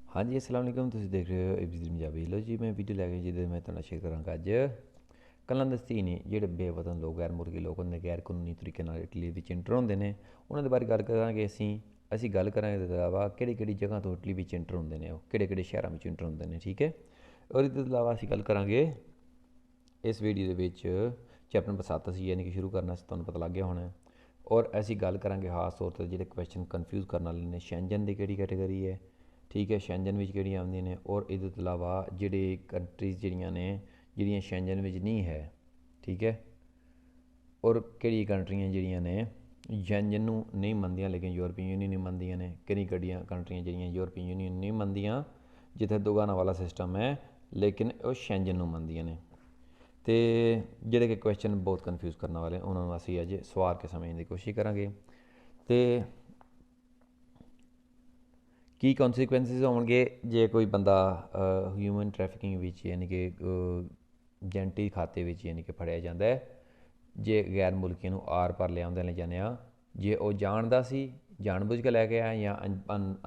हाँ जी, अस्सलाम वालेकुम। ਤੁਸੀਂ ਦੇਖ ਰਹੇ ਹੋ ਏਬੀਸੀ ਪੰਜਾਬੀ। ਲੋ ਜੀ, ਮੈਂ ਵੀਡੀਓ ਲੈ ਕੇ ਜਿਹਦੇ ਮੈਂ ਤੁਹਾਨੂੰ ਸ਼ੇਅਰ ਕਰਾਂਗਾ ਅੱਜ ਕਲੰਦਸਤੀਨੀ ਜਿਹੜੇ ਬੇਵਤਨ ਲੋਕ ਗੈਰ ਮੁਲਕੀ ਲੋਕ ਹੁੰਦੇ ਗੈਰ ਕਾਨੂੰਨੀ ਤਰੀਕੇ ਨਾਲ ਇਟਲੀ ਵਿੱਚ ਇੰਟਰ ਹੁੰਦੇ ਨੇ ਉਹਨਾਂ ਦੇ ਬਾਰੇ ਗੱਲ ਕਰਾਂਗੇ। ਅਸੀਂ ਗੱਲ ਕਰਾਂਗੇ ਇਹਦੇ ਇਲਾਵਾ ਕਿਹੜੀ ਕਿਹੜੀ ਜਗ੍ਹਾ ਤੋਂ ਇਟਲੀ ਵਿੱਚ ਇੰਟਰ ਹੁੰਦੇ ਨੇ, ਉਹ ਕਿਹੜੇ ਕਿਹੜੇ ਸ਼ਹਿਰਾਂ ਵਿੱਚ ਇੰਟਰ ਹੁੰਦੇ ਨੇ, ਠੀਕ ਹੈ। ਔਰ ਇਹਦੇ ਤੋਂ ਇਲਾਵਾ ਅਸੀਂ ਗੱਲ ਕਰਾਂਗੇ ਇਸ ਵੀਡੀਓ ਦੇ ਵਿੱਚ ਚੈਪਟਰ ਨੰਬਰ 7 ਅਸੀਂ ਯਾਨੀ ਕਿ ਸ਼ੁਰੂ ਕਰਨਾ ਸੀ, ਤੁਹਾਨੂੰ ਪਤਾ ਲੱਗ ਗਿਆ ਹੋਣਾ। ਔਰ ਅਸੀਂ ਗੱਲ ਕਰਾਂਗੇ ਖਾਸ ਤੌਰ 'ਤੇ ਜਿਹੜੇ ਕੁਐਸਚਨ ਕਨਫਿਊਜ਼ ਕਰਨ ਵਾਲੇ ਨੇ, ਸ਼ੈਂਜਨ ਦੀ ਕਿਹੜੀ ਕੈਟੇਗਰੀ ਹੈ, ਠੀਕ ਹੈ, ਸ਼ੈਂਜਨ ਵਿੱਚ ਕਿਹੜੀਆਂ ਆਉਂਦੀਆਂ ਨੇ। ਔਰ ਇਹਦੇ ਤੋਂ ਇਲਾਵਾ ਜਿਹੜੇ ਕੰਟਰੀਜ਼ ਜਿਹੜੀਆਂ ਨੇ ਜਿਹੜੀਆਂ ਸ਼ੈਂਜਨ ਵਿੱਚ ਨਹੀਂ ਹੈ, ਠੀਕ ਹੈ। ਔਰ ਕਿਹੜੀਆਂ ਕੰਟਰੀਆਂ ਜਿਹੜੀਆਂ ਨੇ ਸ਼ੈਂਜਨ ਨੂੰ ਨਹੀਂ ਮੰਨਦੀਆਂ ਲੇਕਿਨ ਯੂਰਪੀਅਨ ਯੂਨੀਅਨ ਨਹੀਂ ਮੰਨਦੀਆਂ ਨੇ, ਕਿਹੜੀਆਂ ਕੰਟਰੀਆਂ ਜਿਹੜੀਆਂ ਯੂਰਪੀਅਨ ਯੂਨੀਅਨ ਨਹੀਂ ਮੰਨਦੀਆਂ ਜਿੱਥੇ ਦੋਗਾਨਾ ਵਾਲਾ ਸਿਸਟਮ ਹੈ ਲੇਕਿਨ ਉਹ ਸ਼ੈਂਜਨ ਨੂੰ ਮੰਨਦੀਆਂ ਨੇ। ਅਤੇ ਜਿਹੜੇ ਕਿ ਕੁਐਸਚਨ ਬਹੁਤ ਕਨਫਿਊਜ਼ ਕਰਨ ਵਾਲੇ ਉਹਨਾਂ ਨੂੰ ਅਸੀਂ ਅੱਜ ਸਵਾਰ ਕੇ ਸਮਝਣ ਦੀ ਕੋਸ਼ਿਸ਼ ਕਰਾਂਗੇ। ਅਤੇ ਕੀ ਕੌਨਸੀਕੁਐਂਸਿਸ ਹੋਣਗੇ ਜੇ ਕੋਈ ਬੰਦਾ ਹਿਊਮਨ ਟਰੈਫਿਕਿੰਗ ਵਿੱਚ ਯਾਨੀ ਕਿ ਜੈਂਟੀ ਖਾਤੇ ਵਿੱਚ ਯਾਨੀ ਕਿ ਫੜਿਆ ਜਾਂਦਾ ਹੈ, ਜੇ ਗੈਰ ਮੁਲਕੀਆਂ ਨੂੰ ਆਰ ਪਾਰ ਲਿਆਉਂਦੇ ਲੈ ਜਾਂਦੇ ਆ, ਜੇ ਉਹ ਜਾਣਦਾ ਸੀ ਜਾਣਬੁੱਝ ਕੇ ਲੈ ਕੇ ਆਇਆ ਜਾਂ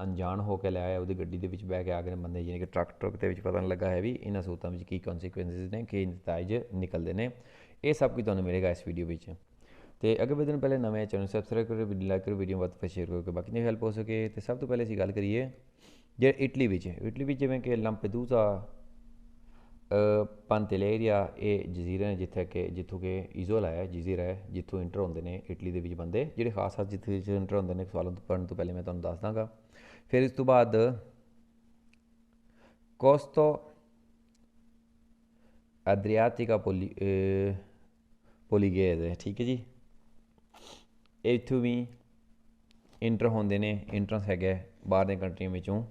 ਅਣਜਾਣ ਹੋ ਕੇ ਲੈ ਆਇਆ, ਉਹਦੀ ਗੱਡੀ ਦੇ ਵਿੱਚ ਬਹਿ ਕੇ ਆ ਗਏ ਬੰਦੇ ਯਾਨੀ ਕਿ ਟਰੱਕ ਦੇ ਵਿੱਚ ਪਤਾ ਨਹੀਂ ਲੱਗਾ ਹੈ ਵੀ ਇਹਨਾਂ ਸੂਤਾਂ ਵਿੱਚ ਕੀ ਕੌਨਸੀਕੁਐਂਸਿਸ ਨੇ, ਕੀ ਨਤੀਜੇ ਨਿਕਲਦੇ ਨੇ। ਇਹ ਸਭ ਕੁਝ ਤੁਹਾਨੂੰ ਮਿਲੇਗਾ ਇਸ ਵੀਡੀਓ ਵਿੱਚ। ਅਤੇ ਅੱਗੇ ਵਧਣ ਪਹਿਲੇ ਨਵੇਂ ਚੈਨਲ ਸਬਸਕ੍ਰਾਈਬ ਕਰੋ, ਵੀਡੀਓ ਲਾਈਕ ਕਰੋ, ਵੀਡੀਓ ਵੱਧ ਤੋਂ ਵੱਧ ਸ਼ੇਅਰ ਕਰੋ ਕਿ ਬਾਕੀ ਦੀ ਹੈਲਪ ਹੋ ਸਕੇ। ਅਤੇ ਸਭ ਤੋਂ ਪਹਿਲੇ ਅਸੀਂ ਗੱਲ ਕਰੀਏ ਜੇ ਇਟਲੀ ਵਿੱਚ ਜਿਵੇਂ ਕਿ ਲੰਪੇਦੂਜ਼ਾ, ਪੰਤੇਲੇਰੀਆ, ਇਹ ਜਜ਼ੀਰੇ ਨੇ ਜਿੱਥੋਂ ਕਿ ਇਜ਼ੋਲਾ ਹੈ, ਜਜ਼ੀਰਾ ਹੈ, ਜਿੱਥੋਂ ਇੰਟਰ ਹੁੰਦੇ ਨੇ ਇਟਲੀ ਦੇ ਵਿੱਚ ਬੰਦੇ ਜਿਹੜੇ ਖਾਸ ਜਿੱਥੇ ਇੰਟਰ ਹੁੰਦੇ ਨੇ। ਸਵਾਲਾਂ ਤੋਂ ਪੜ੍ਹਨ ਤੋਂ ਪਹਿਲੇ ਮੈਂ ਤੁਹਾਨੂੰ ਦੱਸ ਦਾਂਗਾ। ਫਿਰ ਇਸ ਤੋਂ ਬਾਅਦ ਕੋਸਤੋ ਅਦਰੀਆਤਿਕਾ ਪੋਲੀਗੇਜ਼ ਹੈ, ਠੀਕ ਹੈ ਜੀ। ਇੱਥੋਂ ਵੀ ਇੰਟਰ ਹੁੰਦੇ ਨੇ, ਇੰਟਰੈਂਸ ਹੈਗਾ ਬਾਹਰ ਦੀਆਂ ਕੰਟਰੀਆਂ ਵਿੱਚੋਂ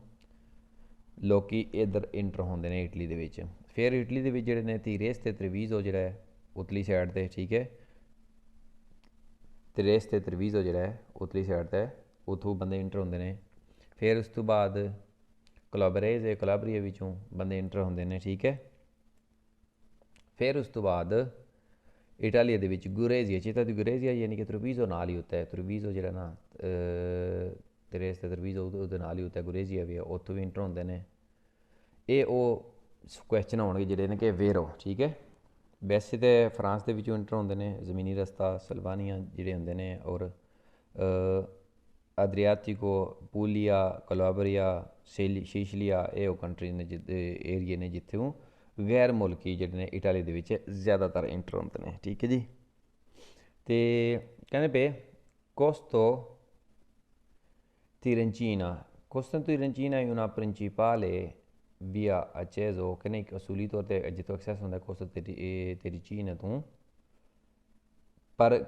ਲੋਕ ਇੱਧਰ ਇੰਟਰ ਹੁੰਦੇ ਨੇ ਇਟਲੀ ਦੇ ਵਿੱਚ। ਫਿਰ ਇਟਲੀ ਦੇ ਵਿੱਚ ਜਿਹੜੇ ਨੇ ਤੀਰੇਸ ਅਤੇ ਤਰਵੀਜ਼ੋ ਜਿਹੜਾ ਹੈ ਉਤਲੀ ਸਾਈਡ 'ਤੇ, ਠੀਕ ਹੈ, ਤੀਰੇਸ ਅਤੇ ਤਰਵੀਜ਼ੋ ਜਿਹੜਾ ਹੈ ਉਤਲੀ ਸਾਈਡ 'ਤੇ, ਉੱਥੋਂ ਬੰਦੇ ਇੰਟਰ ਹੁੰਦੇ ਨੇ। ਫਿਰ ਉਸ ਤੋਂ ਬਾਅਦ ਕੋਲਾਬਰੀਆ ਵਿੱਚੋਂ ਬੰਦੇ ਇੰਟਰ ਹੁੰਦੇ ਨੇ, ਠੀਕ ਹੈ। ਫਿਰ ਉਸ ਤੋਂ ਬਾਅਦ ਇਟਾਲੀਆ ਦੇ ਵਿੱਚ ਗੁਰੇਜ਼ੀਆ, ਚਿਤਾ ਦੀ ਗੁਰੇਜ਼ੀਆ ਯਾਨੀ ਕਿ ਤਰਵੀਜ਼ੋ ਨਾਲ ਹੀ ਹੁੰਦਾ ਹੈ। ਤਰਵੀਜ਼ੋ ਜਿਹੜਾ ਨਾ ਤੀਰੇਸ ਅਤੇ ਤਰਵੀਜ਼ੋ ਉਹਦੇ ਨਾਲ ਹੀ ਹੁੰਦਾ, ਗੁਰੇਜ਼ੀਆ ਵੀ ਹੈ, ਉੱਥੋਂ ਵੀ ਇੰਟਰ ਹੁੰਦੇ ਨੇ। ਇਹ ਉਹ ਕੁਐਸਚਨ ਹੋਣਗੇ ਜਿਹੜੇ ਨੇ ਕਿ ਵੇਰੋ, ਠੀਕ ਹੈ। ਵੈਸੇ ਤਾਂ ਫਰਾਂਸ ਦੇ ਵਿੱਚੋਂ ਇੰਟਰ ਹੁੰਦੇ ਨੇ, ਜ਼ਮੀਨੀ ਰਸਤਾ ਸਲਵਾਨੀਆ ਜਿਹੜੇ ਹੁੰਦੇ ਨੇ, ਔਰ ਅਦਰੀਆਤਿਕੋ, ਪੂਲੀਆ, ਕੋਲਾਬਰੀਆ, ਸ਼ੀਸ਼ਲੀਆ, ਇਹ ਉਹ ਕੰਟਰੀ ਨੇ ਏਰੀਏ ਨੇ ਜਿੱਥੋਂ ਗੈਰ ਮੁਲਕੀ ਜਿਹੜੇ ਨੇ ਇਟਾਲੀ ਦੇ ਵਿੱਚ ਜ਼ਿਆਦਾਤਰ ਇੰਟਰ ਹੁੰਦੇ ਨੇ, ਠੀਕ ਹੈ ਜੀ। ਅਤੇ ਕਹਿੰਦੇ ਪਏ ਕੋਸਤੋ Tirentina è una principale via acceso che nei ਅਸੂਲੀ ਤੌਰ 'ਤੇ ਜਿੱਥੋਂ ਐਕਸੈਸ ਹੁੰਦਾ ਕੋਸਤੋ ਟਿਰੇਨਟੀਨਾ ਤੋਂ, ਪਰ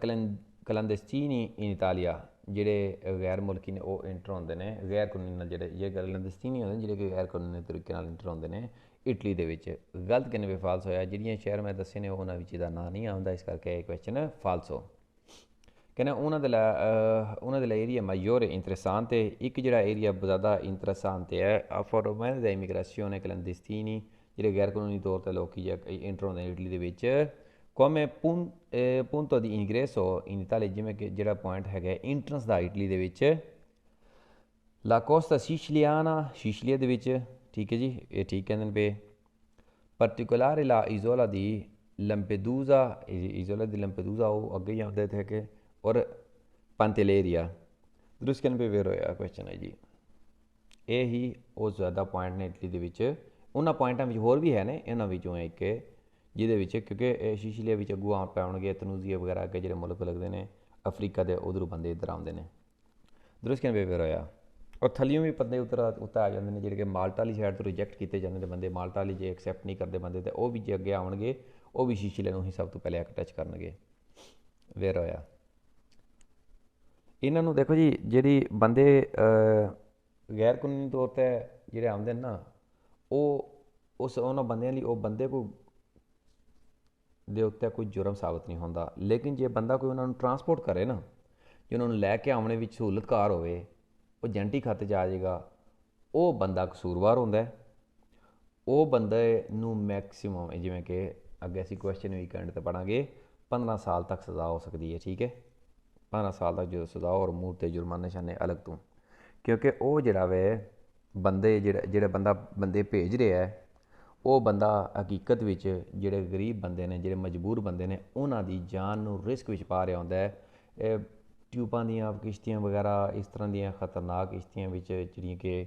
ਕਲੰਦਸਤੀਨੀ ਇਨ ਇਟਾਲੀਆ ਜਿਹੜੇ ਗੈਰ ਮੁਲਕੀ ਨੇ ਉਹ ਇੰਟਰ ਹੁੰਦੇ ਨੇ ਗੈਰ ਕਾਨੂੰਨੀ ਨਾਲ, ਜਿਹੜੇ ਕਲੰਦਸਤੀਨੀ ਹੁੰਦੇ ਨੇ ਜਿਹੜੇ ਕਿ ਗੈਰ ਕਾਨੂੰਨੀ ਤਰੀਕੇ ਨਾਲ ਇੰਟਰ ਹੁੰਦੇ ਨੇ ਇਟਲੀ ਦੇ ਵਿੱਚ। ਗਲਤ ਕਿੰਨੇ ਵੀ ਫਾਲਸ ਹੋਇਆ, ਜਿਹੜੀਆਂ ਸ਼ਹਿਰ ਮੈਂ ਦੱਸੇ ਨੇ ਉਹਨਾਂ ਵਿੱਚ ਇਹਦਾ ਨਾਂ ਨਹੀਂ ਆਉਂਦਾ, ਇਸ ਕਰਕੇ ਇਹ ਕੁਐਸਚਨ ਫਾਲਸੋ। ਕਹਿੰਦਾ ਉਹਨਾਂ ਦੇ ਲਈ ਏਰੀਆ ਮਾਈਓਰੇ ਇੰਟਰੈਸਾਂਤੇ, ਇੱਕ ਜਿਹੜਾ ਏਰੀਆ ਜ਼ਿਆਦਾ ਇੰਟਰੈਸਾਂਤੇ ਹੈ ਫੋਰਮੈਨ ਦਾ ਇਮੀਗ੍ਰੇਸ਼ਨੇ ਕਲੰਦਸਤੀਨੀ ਜਿਹੜੇ ਗੈਰ ਕਾਨੂੰਨੀ ਤੌਰ 'ਤੇ ਲੋਕ ਇੰਟਰ ਹੁੰਦੇ ਨੇ ਇਟਲੀ ਦੇ ਵਿੱਚ, ਕੋਮੇ ਪੁੰਤੋ ਦੀ ਇਨਗ੍ਰੇਸੋ ਇਨ ਇਟਾਲੀ, ਜਿਵੇਂ ਕਿ ਜਿਹੜਾ ਪੁਆਇੰਟ ਹੈਗਾ ਇੰਟਰੈਂਸ ਦਾ ਇਟਲੀ ਦੇ ਵਿੱਚ, ਲਾ ਕੋਸਤਾ ਸਿਸ਼ਲੀਆਨਾ ਸ਼ੀਸ਼ਲੀਆ ਦੇ ਵਿੱਚ, ਠੀਕ ਹੈ ਜੀ, ਇਹ ਠੀਕ ਕਹਿੰਦੇ ਨੇ ਪਏ। ਪਰਟੀਕੁਲਰ ਲਾ ਇਜ਼ੋਲਾ ਦੀ ਲੰਪੇਦੂਜ਼ਾ, ਇਜ਼ੋਲਾ ਦੀ ਲੰਪੇਦੂਜ਼ਾ ਉਹ ਅੱਗੇ ਹੀ ਆਉਂਦੇ थे ਕਿ, ਔਰ ਪੰਤੇਲੇਰੀਆ ਦਰੁਸਤ ਕਹਿੰਦੇ ਪਏ ਵੇਰ ਹੋਇਆ ਕੁਐਸਚਨ ਹੈ ਜੀ। ਇਹ ਹੀ ਉਹ ਜ਼ਿਆਦਾ ਪੁਆਇੰਟ ਨੇ ਇਟਲੀ ਦੇ ਵਿੱਚ। ਉਹਨਾਂ ਪੁਆਇੰਟਾਂ ਵਿੱਚ ਹੋਰ ਵੀ ਹੈ ਨੇ, ਇਹਨਾਂ ਵਿੱਚੋਂ ਇੱਕ ਜਿਹਦੇ ਵਿੱਚ ਕਿਉਂਕਿ ਸ਼ੀਸ਼ਲੀਆ ਵਿੱਚ ਅੱਗੋਂ ਆ ਪਾਉਣਗੇ ਤਨੂਜ਼ੀਆ ਵਗੈਰਾ ਅੱਗੇ ਜਿਹੜੇ ਮੁਲਕ ਲੱਗਦੇ ਨੇ ਅਫਰੀਕਾ ਦੇ, ਉਧਰੋਂ ਬੰਦੇ ਇੱਧਰ ਆਉਂਦੇ ਨੇ। ਦਰੁਸਤ ਕਹਿੰਦੇ ਪਏ ਵੇਰ ਹੋਇਆ। ਔਰ ਥੱਲੀਓਂ ਵੀ ਬੰਦੇ ਉੱਤੇ ਆ ਜਾਂਦੇ ਨੇ ਜਿਹੜੇ ਕਿ ਮਾਲਟਾ ਵਾਲੀ ਸਾਈਡ ਤੋਂ ਰਿਜੈਕਟ ਕੀਤੇ ਜਾਂਦੇ ਨੇ ਬੰਦੇ, ਮਾਲਟਾ ਵਾਲੀ ਜੇ ਐਕਸੈਪਟ ਨਹੀਂ ਕਰਦੇ ਬੰਦੇ ਤਾਂ ਉਹ ਵੀ ਜੇ ਅੱਗੇ ਆਉਣਗੇ ਉਹ ਵੀ ਸ਼ੀਸ਼ਲੀਆ ਨੂੰ ਹੀ ਸਭ ਤੋਂ ਪਹਿਲੇ ਟੱਚ ਕਰਨਗੇ। ਵੇਰ ਹੋਇਆ। ਇਹਨਾਂ ਨੂੰ ਦੇਖੋ ਜੀ, ਜਿਹੜੀ ਬੰਦੇ ਗੈਰ ਕਾਨੂੰਨੀ ਤੌਰ 'ਤੇ ਜਿਹੜੇ ਆਉਂਦੇ ਨੇ ਨਾ, ਉਹ ਉਹਨਾਂ ਬੰਦਿਆਂ ਲਈ ਉਹ ਬੰਦੇ ਕੋਈ ਦੇ ਉੱਤੇ ਕੋਈ ਜੁਰਮ ਸਾਬਤ ਨਹੀਂ ਹੁੰਦਾ, ਲੇਕਿਨ ਜੇ ਬੰਦਾ ਕੋਈ ਉਹਨਾਂ ਨੂੰ ਟਰਾਂਸਪੋਰਟ ਕਰੇ ਨਾ, ਜੇ ਉਹਨਾਂ ਨੂੰ ਲੈ ਕੇ ਆਉਣੇ ਵਿੱਚ ਸਹੂਲਤਕਾਰ ਹੋਵੇ, ਉਹ ਏਜੰਟੀ ਖਾਤੇ 'ਚ ਆ ਜਾਏਗਾ, ਉਹ ਬੰਦਾ ਕਸੂਰਵਾਰ ਹੁੰਦਾ। ਉਹ ਬੰਦੇ ਨੂੰ ਮੈਕਸੀਮਮ ਜਿਵੇਂ ਕਿ ਅੱਗੇ ਅਸੀਂ ਕੁਐਸਚਨ ਵੀਕਐਂਡ 'ਤੇ ਪੜ੍ਹਾਂਗੇ 15 ਸਾਲ ਤੱਕ ਸਜ਼ਾ ਹੋ ਸਕਦੀ ਹੈ, ਠੀਕ ਹੈ। 15 ਸਾਲ ਤੱਕ ਜਦੋਂ ਸਜ਼ਾ ਔਰ ਮੂੰਹ 'ਤੇ ਜੁਰਮਾਨੇ ਸ਼ਾਨੇ ਅਲੱਗ ਤੋਂ, ਕਿਉਂਕਿ ਉਹ ਜਿਹੜਾ ਵੇ ਬੰਦੇ ਜਿਹੜਾ ਬੰਦੇ ਭੇਜ ਰਿਹਾ ਹੈ, ਉਹ ਬੰਦਾ ਹਕੀਕਤ ਵਿੱਚ ਜਿਹੜੇ ਗਰੀਬ ਬੰਦੇ ਨੇ, ਜਿਹੜੇ ਮਜਬੂਰ ਬੰਦੇ ਨੇ, ਉਹਨਾਂ ਦੀ ਜਾਨ ਨੂੰ ਰਿਸਕ ਵਿੱਚ ਪਾ ਰਿਹਾ ਹੁੰਦਾ ਹੈ। ਇਹ ਟਿਊਬਾਂ ਦੀਆਂ ਕਿਸ਼ਤੀਆਂ ਵਗੈਰਾ, ਇਸ ਤਰ੍ਹਾਂ ਦੀਆਂ ਖਤਰਨਾਕ ਕਿਸ਼ਤੀਆਂ ਵਿੱਚ ਜਿਹੜੀਆਂ ਕਿ